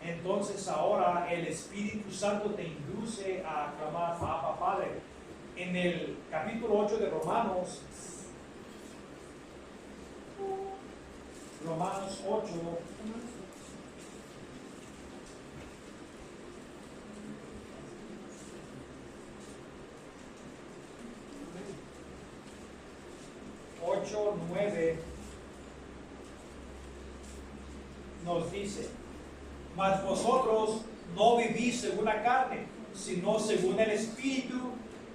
entonces ahora el Espíritu Santo te induce a aclamar Abba, Padre. En el capítulo 8 de Romanos 8, Ocho, 9 nos dice: mas vosotros no vivís según la carne, sino según el Espíritu,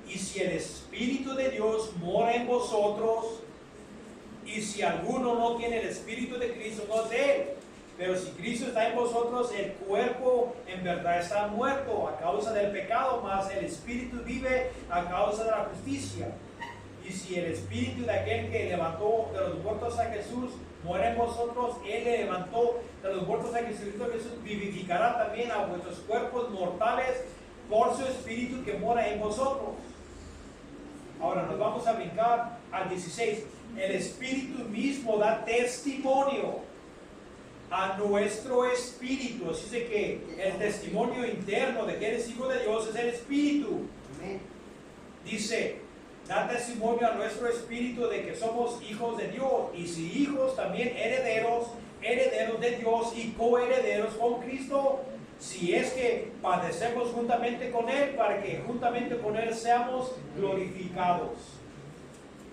y si el Espíritu de Dios mora en vosotros, y si alguno no tiene el Espíritu de Cristo, no es de él. Pero si Cristo está en vosotros, el cuerpo en verdad está muerto a causa del pecado, mas el Espíritu vive a causa de la justicia. Y si el Espíritu de aquel que levantó de los muertos a Jesús mora en vosotros, Él le levantó de los muertos a Jesucristo, Jesús vivificará también a vuestros cuerpos mortales por su Espíritu que mora en vosotros. Ahora nos vamos a brincar al 16. El Espíritu mismo da testimonio a nuestro espíritu. Así de que el testimonio interno de que eres hijo de Dios es el Espíritu. Dice: da testimonio a nuestro espíritu de que somos hijos de Dios, y si hijos, también herederos, herederos de Dios y coherederos con Cristo, si es que padecemos juntamente con Él, para que juntamente con Él seamos glorificados.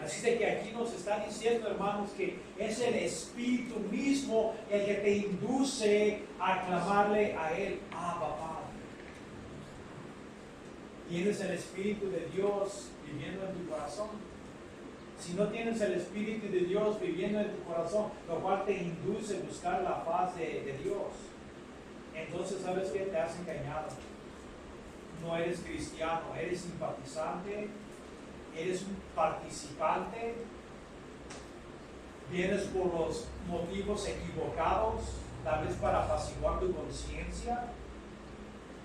Así de que aquí nos está diciendo, hermanos, que es el Espíritu mismo el que te induce a clamarle a Él, Abba, Padre. Tienes el Espíritu de Dios viviendo en tu corazón. Si no tienes el Espíritu de Dios viviendo en tu corazón, lo cual te induce a buscar la paz de Dios, entonces sabes que te has engañado. No eres cristiano, eres simpatizante, eres un participante, vienes por los motivos equivocados, tal vez para apaciguar tu conciencia,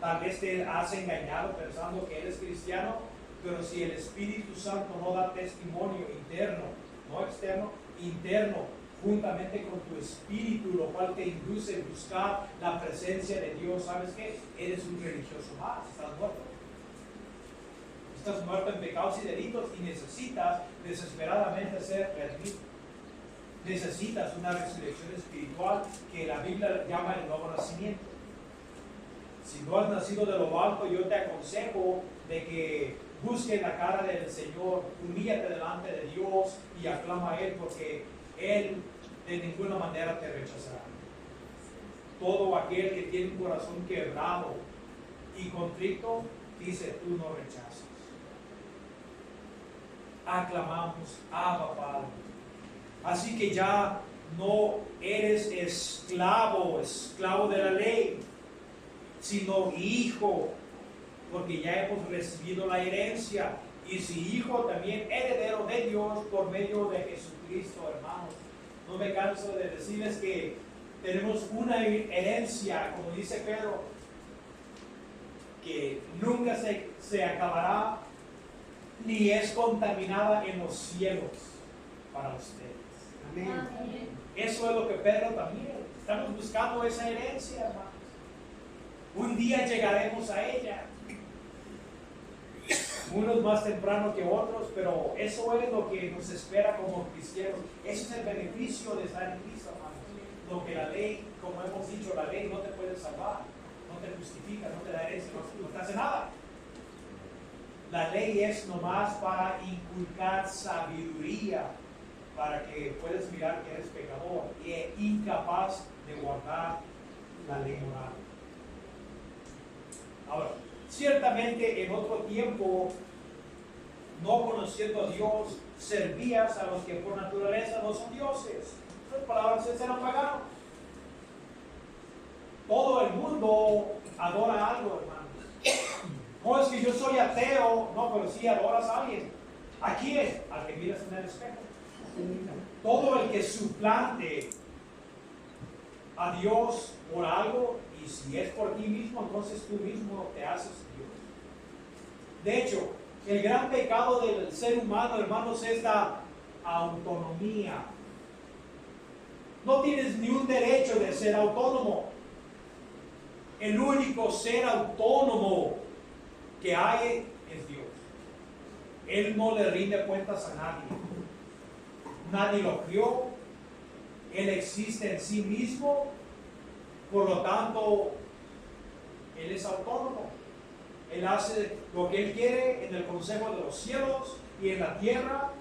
tal vez te has engañado pensando que eres cristiano. Pero si el Espíritu Santo no da testimonio interno, no externo, interno, juntamente con tu espíritu, lo cual te induce a buscar la presencia de Dios, ¿sabes qué? Eres un religioso más, estás muerto. Estás muerto en pecados y delitos y necesitas desesperadamente ser redimido. Necesitas una resurrección espiritual que la Biblia llama el nuevo nacimiento. Si no has nacido de lo alto, yo te aconsejo de que busque la cara del Señor, humíllate delante de Dios y aclama a Él, porque Él de ninguna manera te rechazará. Todo aquel que tiene un corazón quebrado y contrito, dice: tú no rechazas. Aclamamos, Abba, Padre. Así que ya no eres esclavo de la ley, sino hijo, porque ya hemos recibido la herencia, y si hijo, también heredero de Dios por medio de Jesucristo, hermanos. No me canso de decirles que tenemos una herencia, como dice Pedro, que nunca se acabará, ni es contaminada en los cielos para ustedes. Amén. Eso es lo que Pedro también. Estamos buscando esa herencia, hermanos. Un día llegaremos a ella. Unos más temprano que otros, pero eso es lo que nos espera como cristianos. Ese es el beneficio de estar en Cristo, hermanos. Lo que la ley, como hemos dicho, la ley no te puede salvar, no te justifica, no te da herencia, no te hace nada. La ley es nomás para inculcar sabiduría, para que puedas mirar que eres pecador e incapaz de guardar la ley moral. Ahora, ciertamente en otro tiempo, no conociendo a Dios, servías a los que por naturaleza no son dioses. Esas palabras eran paganos. Todo el mundo adora algo, hermanos. No es que yo soy ateo, no, pero sí adoras a alguien. ¿A quién? Al que miras en el espejo. Todo el que suplante a Dios por algo, y si es por ti mismo, entonces tú mismo te haces Dios. De hecho, el gran pecado del ser humano, hermanos, es la autonomía. No tienes ni un derecho de ser autónomo. El único ser autónomo que hay es Dios. Él no le rinde cuentas a nadie. Nadie lo crió. Él existe en sí mismo. Por lo tanto, Él es autónomo. Él hace lo que Él quiere en el consejo de los cielos y en la tierra.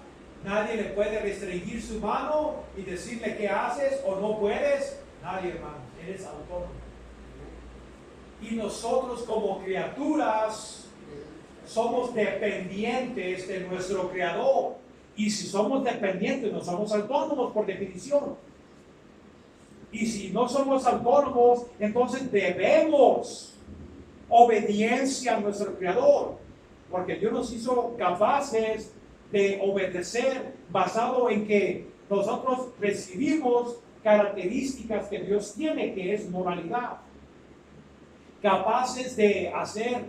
Nadie le puede restringir su mano y decirle qué haces o no puedes. Nadie, hermano. Él es autónomo. Y nosotros como criaturas somos dependientes de nuestro Creador. Y si somos dependientes, no somos autónomos por definición. Y si no somos autónomos, entonces debemos obediencia a nuestro Creador. Porque Dios nos hizo capaces de obedecer basado en que nosotros recibimos características que Dios tiene, que es moralidad. Capaces de hacer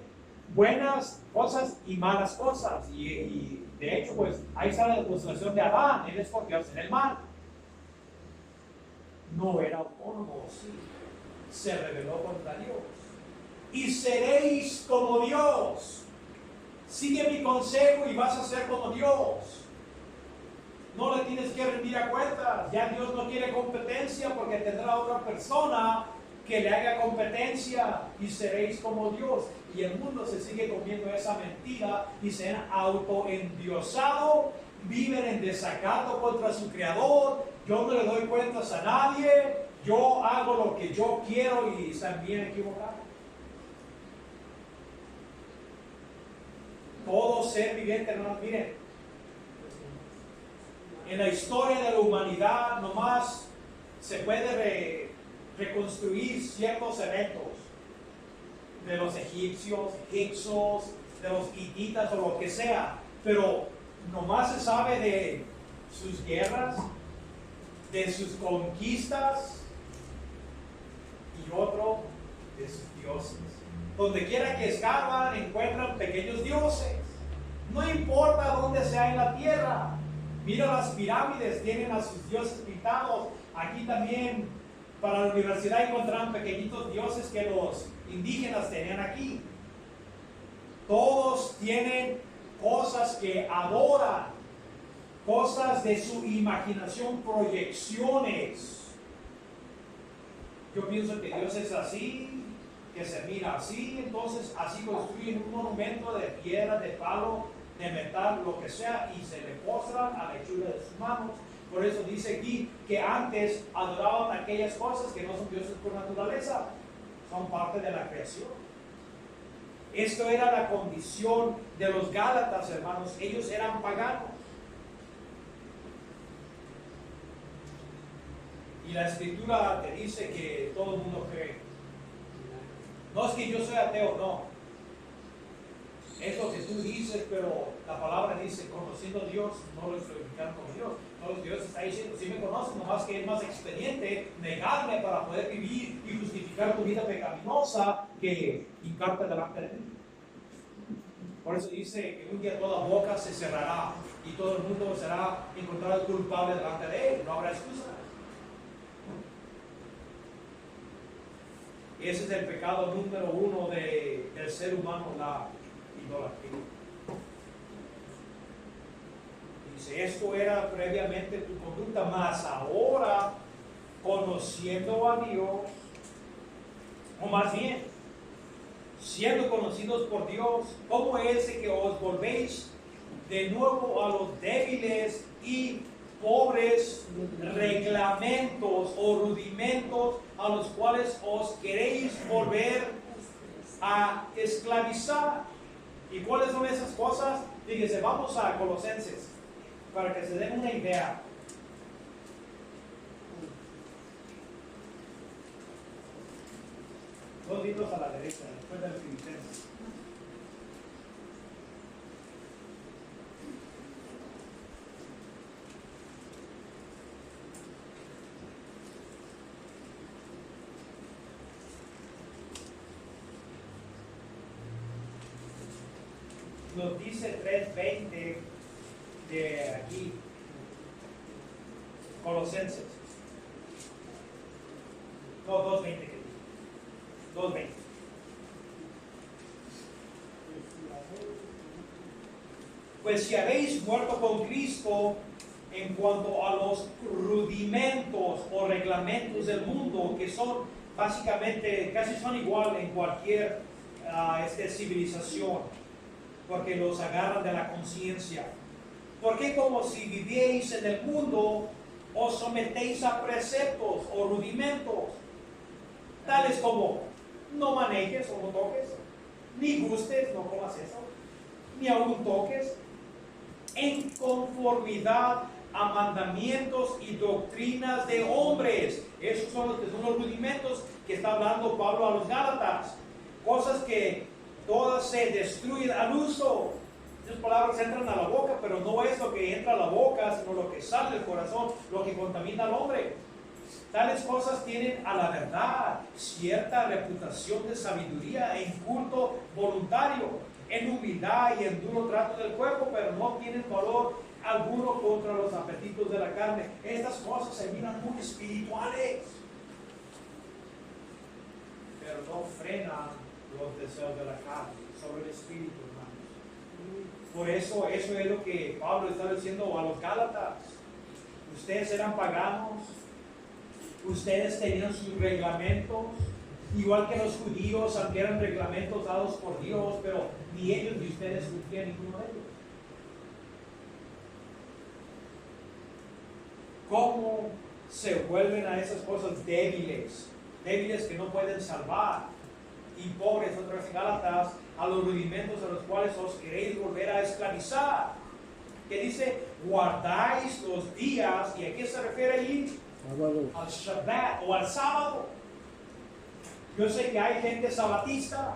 buenas cosas y malas cosas. Y de hecho, pues ahí está la demostración de Adán. Él escogió hacer el mal. No era autónomo, sí. Se rebeló contra Dios. Y seréis como Dios. Sigue mi consejo y vas a ser como Dios. No le tienes que rendir a cuentas. Ya Dios no quiere competencia porque tendrá otra persona que le haga competencia y seréis como Dios. Y el mundo se sigue comiendo esa mentira y se han autoendiosado, viven en desacato contra su Creador. Yo no le doy cuentas a nadie, yo hago lo que yo quiero y están bien equivocados. Todo ser viviente, hermanos, miren, en la historia de la humanidad nomás se puede reconstruir ciertos eventos de los egipcios, de los hititas o lo que sea, pero nomás se sabe de sus guerras, de sus conquistas y otro de sus dioses. Donde quiera que escarban encuentran pequeños dioses. No importa dónde sea en la tierra. Mira las pirámides, tienen a sus dioses pintados. Aquí también para la universidad encontraron pequeñitos dioses que los indígenas tenían aquí. Todos tienen cosas que adoran, cosas de su imaginación, proyecciones. Yo pienso que Dios es así, que se mira así, entonces así construyen un monumento de piedra, de palo, de metal, lo que sea, y se le postran a la hechura de sus manos. Por eso dice aquí que antes adoraban aquellas cosas que no son dioses por naturaleza, son parte de la creación. Esto era la condición de los Gálatas, hermanos. Ellos eran paganos. la escritura te dice que todo el mundo cree. No es que yo soy ateo, no. Es lo que tú dices, pero la palabra dice, conociendo a Dios, no lo glorificaron como Dios. No, Dios está diciendo, si me conocen, nomás que es más expediente negarme para poder vivir y justificar tu vida pecaminosa que hincarte delante de mí. Por eso dice que un día toda boca se cerrará y todo el mundo será encontrado culpable delante de él. No habrá excusa. Ese es el pecado número uno del ser humano, la idolatría. Dice, esto era previamente tu conducta, mas ahora, conociendo a Dios, o más bien, siendo conocidos por Dios, ¿cómo es que os volvéis de nuevo a los débiles y pobres reglamentos o rudimentos a los cuales os queréis volver a esclavizar? ¿Y cuáles son esas cosas? Fíjense, vamos a Colosenses para que se den una idea. Dos libros a la derecha, después del Filipenses. Nos dice 3:20 de aquí, Colosenses. No, 2:20 que dice. 2:20. Pues si habéis muerto con Cristo en cuanto a los rudimentos o reglamentos del mundo, que son básicamente, casi son igual en cualquier civilización, porque los agarran de la conciencia. Porque como si vivierais en el mundo, os sometéis a preceptos o rudimentos, tales como no manejes o no toques, ni gustes, no comas eso, ni aún toques, en conformidad a mandamientos y doctrinas de hombres. Esos son los rudimentos que está hablando Pablo a los Gálatas. Cosas que todas se destruyen al uso. Esas palabras entran a la boca, pero no es lo que entra a la boca, sino lo que sale del corazón, lo que contamina al hombre. Tales cosas tienen a la verdad cierta reputación de sabiduría en culto voluntario, en humildad y en duro trato del cuerpo, pero no tienen valor alguno contra los apetitos de la carne. Estas cosas se miran muy espirituales, pero no frenan los deseos de la carne, sobre el espíritu, hermanos. Por eso es lo que Pablo está diciendo a los Gálatas. Ustedes eran paganos, ustedes tenían sus reglamentos, igual que los judíos, aunque eran reglamentos dados por Dios, pero ni ellos ni ustedes cumplían ninguno de ellos. ¿Cómo se vuelven a esas cosas débiles que no pueden salvar? Y pobres, otra vez en Gálatas, a los rudimentos a los cuales os queréis volver a esclavizar. Que dice, guardáis los días, ¿y a qué se refiere allí? Al Shabbat o al sábado. Yo sé que hay gente sabatista,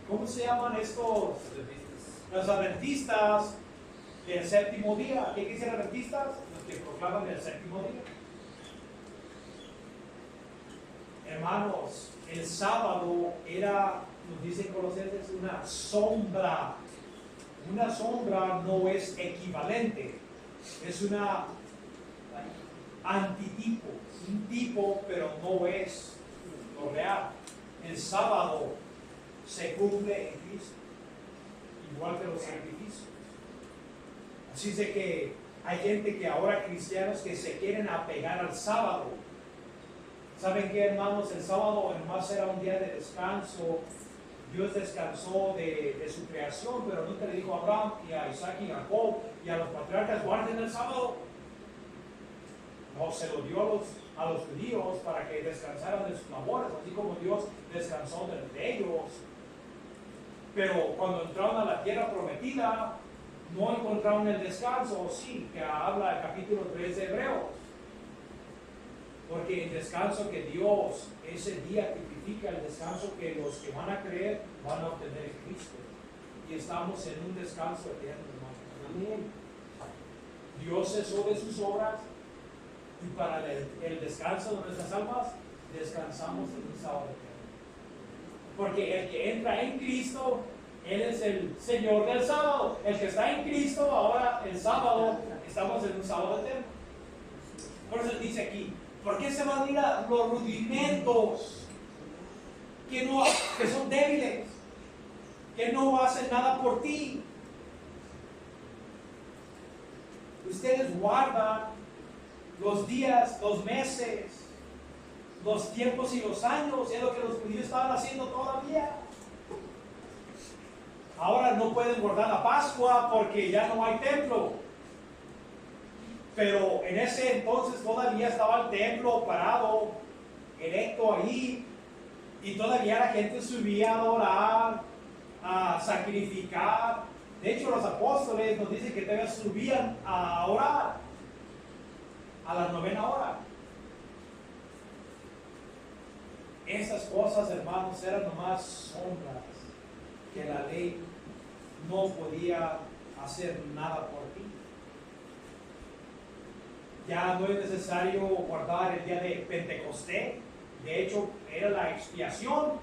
¿cómo se llaman estos? Los adventistas del séptimo día. ¿Qué dicen adventistas? Los que proclaman el séptimo día. Hermanos, el sábado era, nos dicen Colosenses, una sombra. Una sombra no es equivalente, es una antitipo, un tipo, pero no es lo real. El sábado se cumple en Cristo, igual que los sacrificios. Así es de que hay gente que ahora, cristianos, que se quieren apegar al sábado. ¿Saben qué, hermanos? El sábado además era un día de descanso. Dios descansó de su creación, pero nunca le dijo a Abraham y a Isaac y a Jacob y a los patriarcas, guarden el sábado. No, se lo dio a los judíos para que descansaran de sus labores, así como Dios descansó de ellos. Pero cuando entraron a la tierra prometida, no encontraron el descanso, sí, que habla el capítulo 3 de Hebreos. Porque el descanso que Dios, ese día tipifica el descanso que los que van a creer van a obtener en Cristo. Y estamos en un descanso eterno, hermano. Amén. Dios cesó de sus obras y para el descanso de nuestras almas descansamos en un sábado eterno. Porque el que entra en Cristo, Él es el Señor del sábado. El que está en Cristo, ahora el sábado, estamos en un sábado eterno. Por eso dice aquí, ¿por qué se van a ir a los rudimentos que son débiles, que no hacen nada por ti? Ustedes guardan los días, los meses, los tiempos y los años, es lo que los judíos estaban haciendo todavía. Ahora no pueden guardar la Pascua porque ya no hay templo. Pero en ese entonces todavía estaba el templo parado, erecto ahí, y todavía la gente subía a adorar, a sacrificar. De hecho, los apóstoles nos dicen que todavía subían a orar a la 9ª hora. Esas cosas, hermanos, eran nomás sombras que la ley no podía hacer nada por ti. Ya no es necesario guardar el día de Pentecostés. De hecho, era la expiación.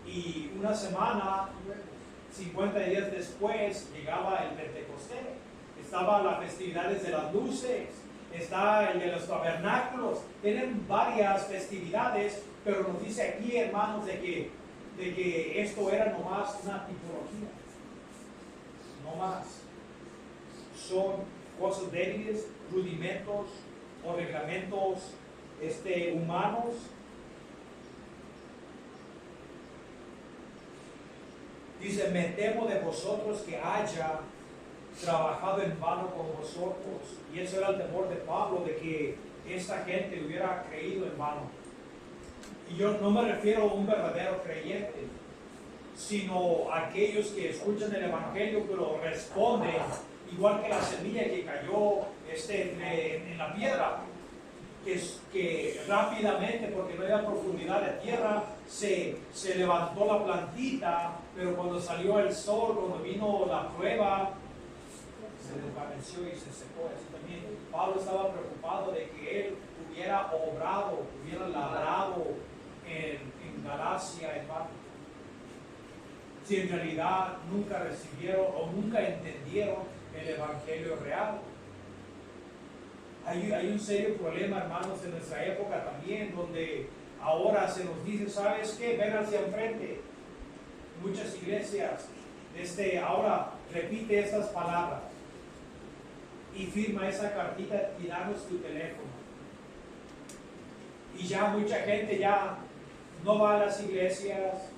Y una semana, 50 días después, llegaba el Pentecostés. Estaban las festividades de las luces. Está el de los tabernáculos. Tienen varias festividades, pero nos dice aquí, hermanos, de que esto era nomás una tipología. No más. Son cosas débiles, rudimentos o reglamentos humanos. Dice, me temo de vosotros que haya trabajado en vano con vosotros. Y eso era el temor de Pablo, de que esta gente hubiera creído en vano. Y yo no me refiero a un verdadero creyente, sino a aquellos que escuchan el Evangelio pero responden igual que la semilla que cayó en la piedra, que rápidamente, porque no había profundidad de tierra, se levantó la plantita, pero cuando salió el sol, cuando vino la prueba, se desvaneció y se secó. Así también Pablo estaba preocupado de que él hubiera obrado, hubiera labrado en Galacia, en vano, si en realidad nunca recibieron o nunca entendieron el Evangelio real. Hay un serio problema, hermanos, en nuestra época también, donde ahora se nos dice, ¿sabes qué? Ven hacia enfrente. Muchas iglesias ahora repite estas palabras y firma esa cartita y danos tu teléfono. Y ya mucha gente ya no va a las iglesias,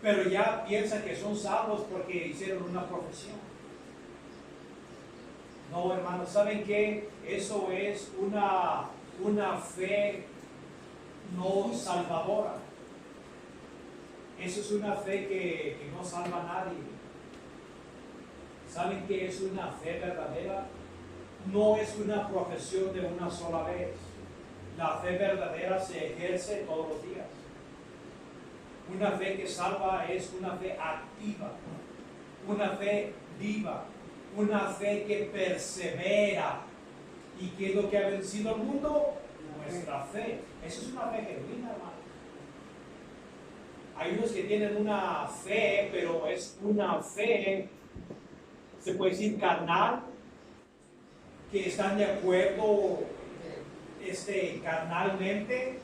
pero ya piensa que son salvos porque hicieron una profesión. No, hermanos, ¿saben qué? Eso es una fe no salvadora. Eso es una fe que no salva a nadie. ¿Saben qué es una fe verdadera? No es una profesión de una sola vez. La fe verdadera se ejerce todos los días. Una fe que salva es una fe activa, una fe viva, una fe que persevera. ¿Y qué es lo que ha vencido al mundo? Nuestra fe. Eso es una fe genuina, hermano. Hay unos que tienen una fe, pero es una fe, se puede decir carnal, que están de acuerdo carnalmente,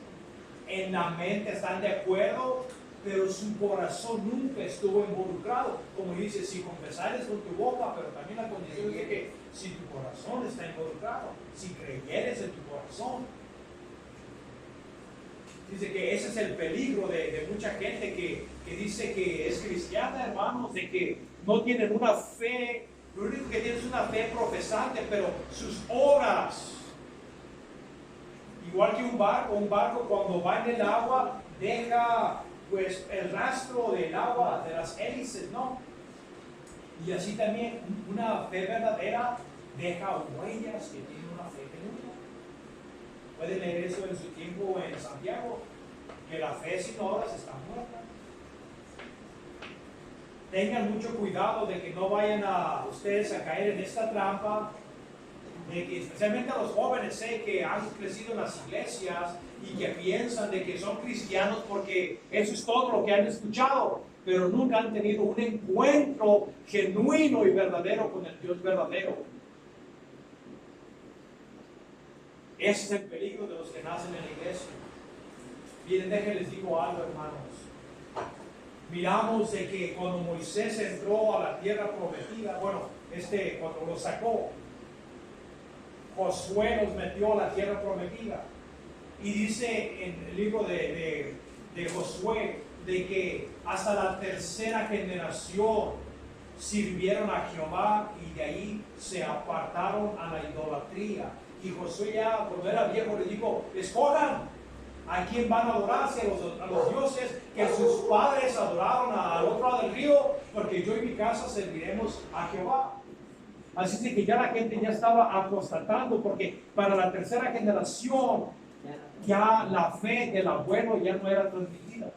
en la mente están de acuerdo, pero su corazón nunca estuvo involucrado. Como dice, si confesares con tu boca, pero también la condición es que si tu corazón está involucrado, si creyeres en tu corazón. Dice que ese es el peligro de mucha gente que dice que es cristiana, hermanos, de que no tienen una fe, lo único que tienen es una fe profesante, pero sus obras, igual que un barco cuando va en el agua, deja pues el rastro del agua, de las hélices, ¿no? Y así también una fe verdadera deja huellas que tienen una fe genuina. Pueden leer eso en su tiempo en Santiago, que la fe sin obras está muerta. Tengan mucho cuidado de que no vayan a ustedes a caer en esta trampa, de que especialmente a los jóvenes, sé que han crecido en las iglesias y que piensan de que son cristianos porque eso es todo lo que han escuchado, pero nunca han tenido un encuentro genuino y verdadero con el Dios verdadero. Ese es el peligro de los que nacen en la iglesia. Miren, déjenles digo algo, hermanos. Miramos de que cuando Moisés entró a la tierra prometida, cuando lo sacó, Josué los metió a la tierra prometida. Y dice en el libro de Josué de que hasta la tercera generación sirvieron a Jehová y de ahí se apartaron a la idolatría. Y Josué ya cuando era viejo le dijo, escojan a quién van a adorar, si a los dioses que sus padres adoraron al otro lado del río, porque yo y mi casa serviremos a Jehová. Así es que ya la gente ya estaba apostatando, porque para la tercera generación ya la fe del abuelo ya no era transmitida.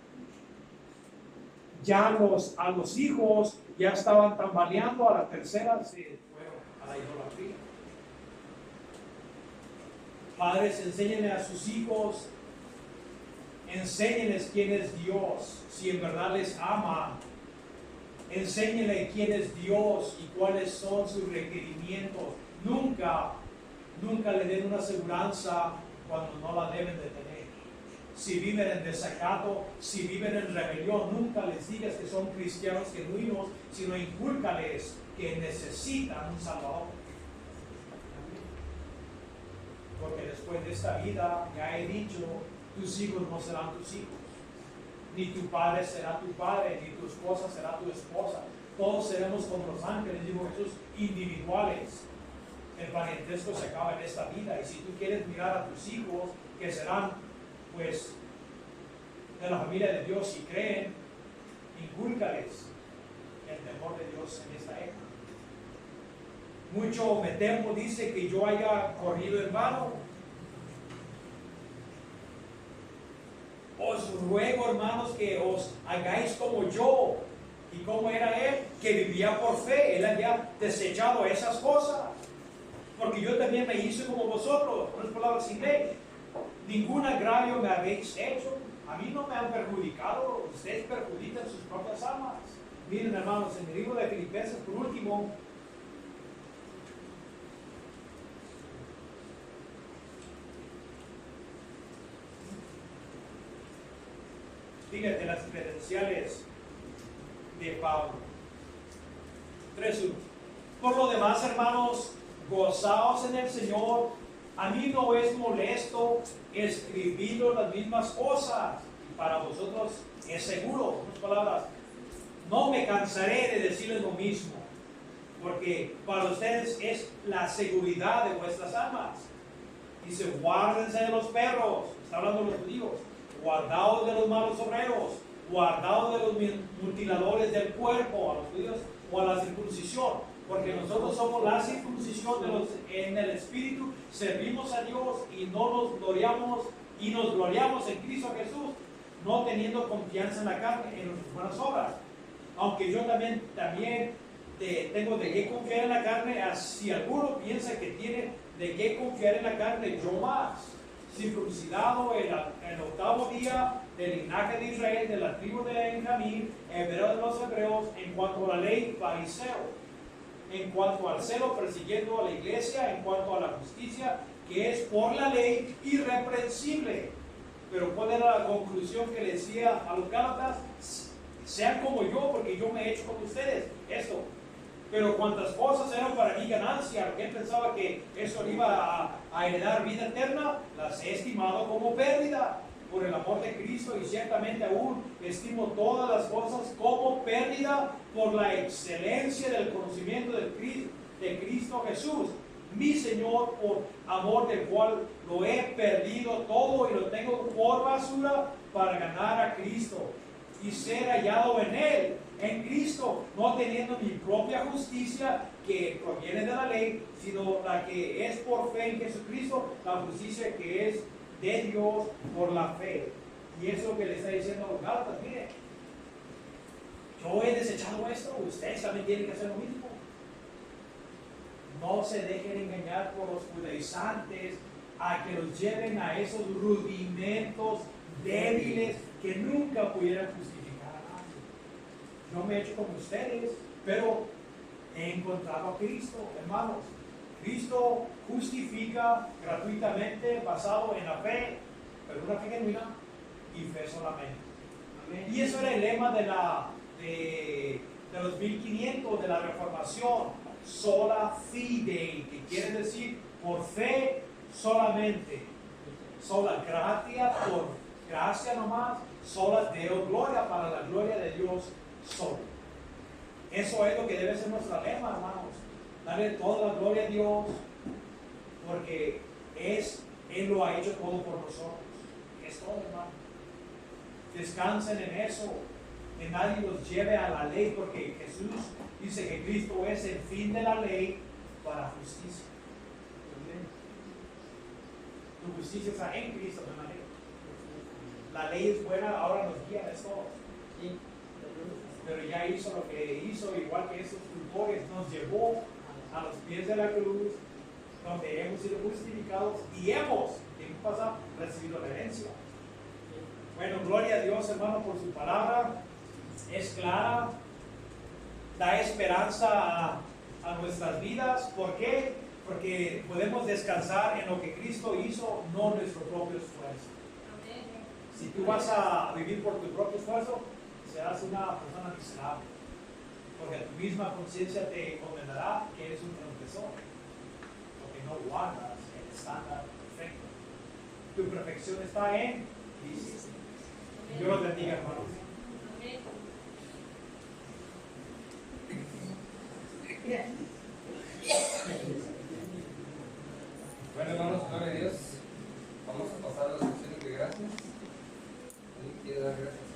Ya a los hijos ya estaban tambaleando, a la tercera se fueron a la idolatría. Padres, enséñenle a sus hijos, enséñenles quién es Dios, si en verdad les ama. Enséñenle quién es Dios y cuáles son sus requerimientos. Nunca le den una aseguranza cuando no la deben de tener. Si viven en desacato, si viven en rebelión, nunca les digas que son cristianos genuinos, sino incúlcales que necesitan un Salvador. Porque después de esta vida, ya he dicho, tus hijos no serán tus hijos. Ni tu padre será tu padre, ni tu esposa será tu esposa. Todos seremos como los ángeles, dijo Jesús, individuales. El parentesco se acaba en esta vida. Y si tú quieres mirar a tus hijos, que serán, pues, de la familia de Dios y creen, incúlcales el temor de Dios en esta época. Mucho me temo, dice, que yo haya corrido en vano. Os ruego, hermanos, que os hagáis como yo. ¿Y cómo era él? Que vivía por fe. Él había desechado esas cosas. Porque yo también me hice como vosotros. Unas palabras sin ley. Ningún agravio me habéis hecho. A mí no me han perjudicado. Ustedes perjudican sus propias almas. Miren, hermanos, en el libro de Filipenses, por último, fíjate las credenciales de Pablo. 3:1. Por lo demás, hermanos, gozaos en el Señor. A mí no es molesto escribir las mismas cosas. Para vosotros es seguro. En otras palabras, no me cansaré de decirles lo mismo. Porque para ustedes es la seguridad de vuestras almas. Dice, guárdense de los perros. Está hablando de los judíos. Guardaos de los malos obreros, guardaos de los mutiladores del cuerpo, a los judíos o a la circuncisión, porque nosotros somos la circuncisión en el Espíritu, servimos a Dios y nos gloriamos en Cristo Jesús, no teniendo confianza en la carne, en nuestras buenas obras. Aunque yo también tengo de qué confiar en la carne, si alguno piensa que tiene de qué confiar en la carne, yo más. Circuncidado el 8º día del linaje de Israel, de la tribu de Benjamín, hebreo de los hebreos, en cuanto a la ley, fariseo, en cuanto al celo, persiguiendo a la iglesia, en cuanto a la justicia, que es por la ley, irreprensible. Pero ¿cuál era la conclusión que le decía a los Gálatas? Sean como yo, porque yo me he hecho como ustedes. Esto. Pero cuantas cosas eran para mí ganancia, que él pensaba que eso iba a heredar vida eterna, las he estimado como pérdida por el amor de Cristo, y ciertamente aún estimo todas las cosas como pérdida por la excelencia del conocimiento de Cristo Jesús, mi Señor, por amor del cual lo he perdido todo y lo tengo por basura para ganar a Cristo y ser hallado en Él, en Cristo, no teniendo mi propia justicia que proviene de la ley, sino la que es por fe en Jesucristo, la justicia que es de Dios por la fe. Y eso es lo que le está diciendo a los Gálatas. Mire, yo he desechado esto, ustedes también tienen que hacer lo mismo. No se dejen engañar por los judaizantes a que los lleven a esos rudimentos débiles que nunca pudieran justificar a nadie. Yo me he hecho como ustedes, pero he encontrado a Cristo, hermanos. Cristo justifica gratuitamente basado en la fe, pero una fe genuina y fe solamente. Amén. Y eso era el lema de los 1500 de la Reformación, sola fide, que quiere decir por fe solamente, sola gratia, por gracia nomás, sola Deo gloria, para la gloria de Dios solo. Eso es lo que debe ser nuestra lema, hermanos. Darle toda la gloria a Dios, porque Él lo ha hecho todo por nosotros. Es todo, hermano. Descansen en eso, que nadie los lleve a la ley, porque Jesús dice que Cristo es el fin de la ley para justicia. Tu justicia está en Cristo, no en la ley. La ley es buena, ahora nos guía, es todo. Pero ya hizo lo que hizo, igual que esos cultores, nos llevó a los pies de la cruz, donde hemos sido justificados y hemos, en un pasado, recibido la herencia. Bueno, gloria a Dios, hermano, por su palabra. Es clara, da esperanza a nuestras vidas. ¿Por qué? Porque podemos descansar en lo que Cristo hizo, no nuestro propio esfuerzo. Si tú vas a vivir por tu propio esfuerzo, serás una persona miserable, porque tu misma conciencia te condenará que eres un transgresor, porque no guardas el estándar perfecto. Tu perfección está en Cristo. Dios los bendiga, hermanos. Amén.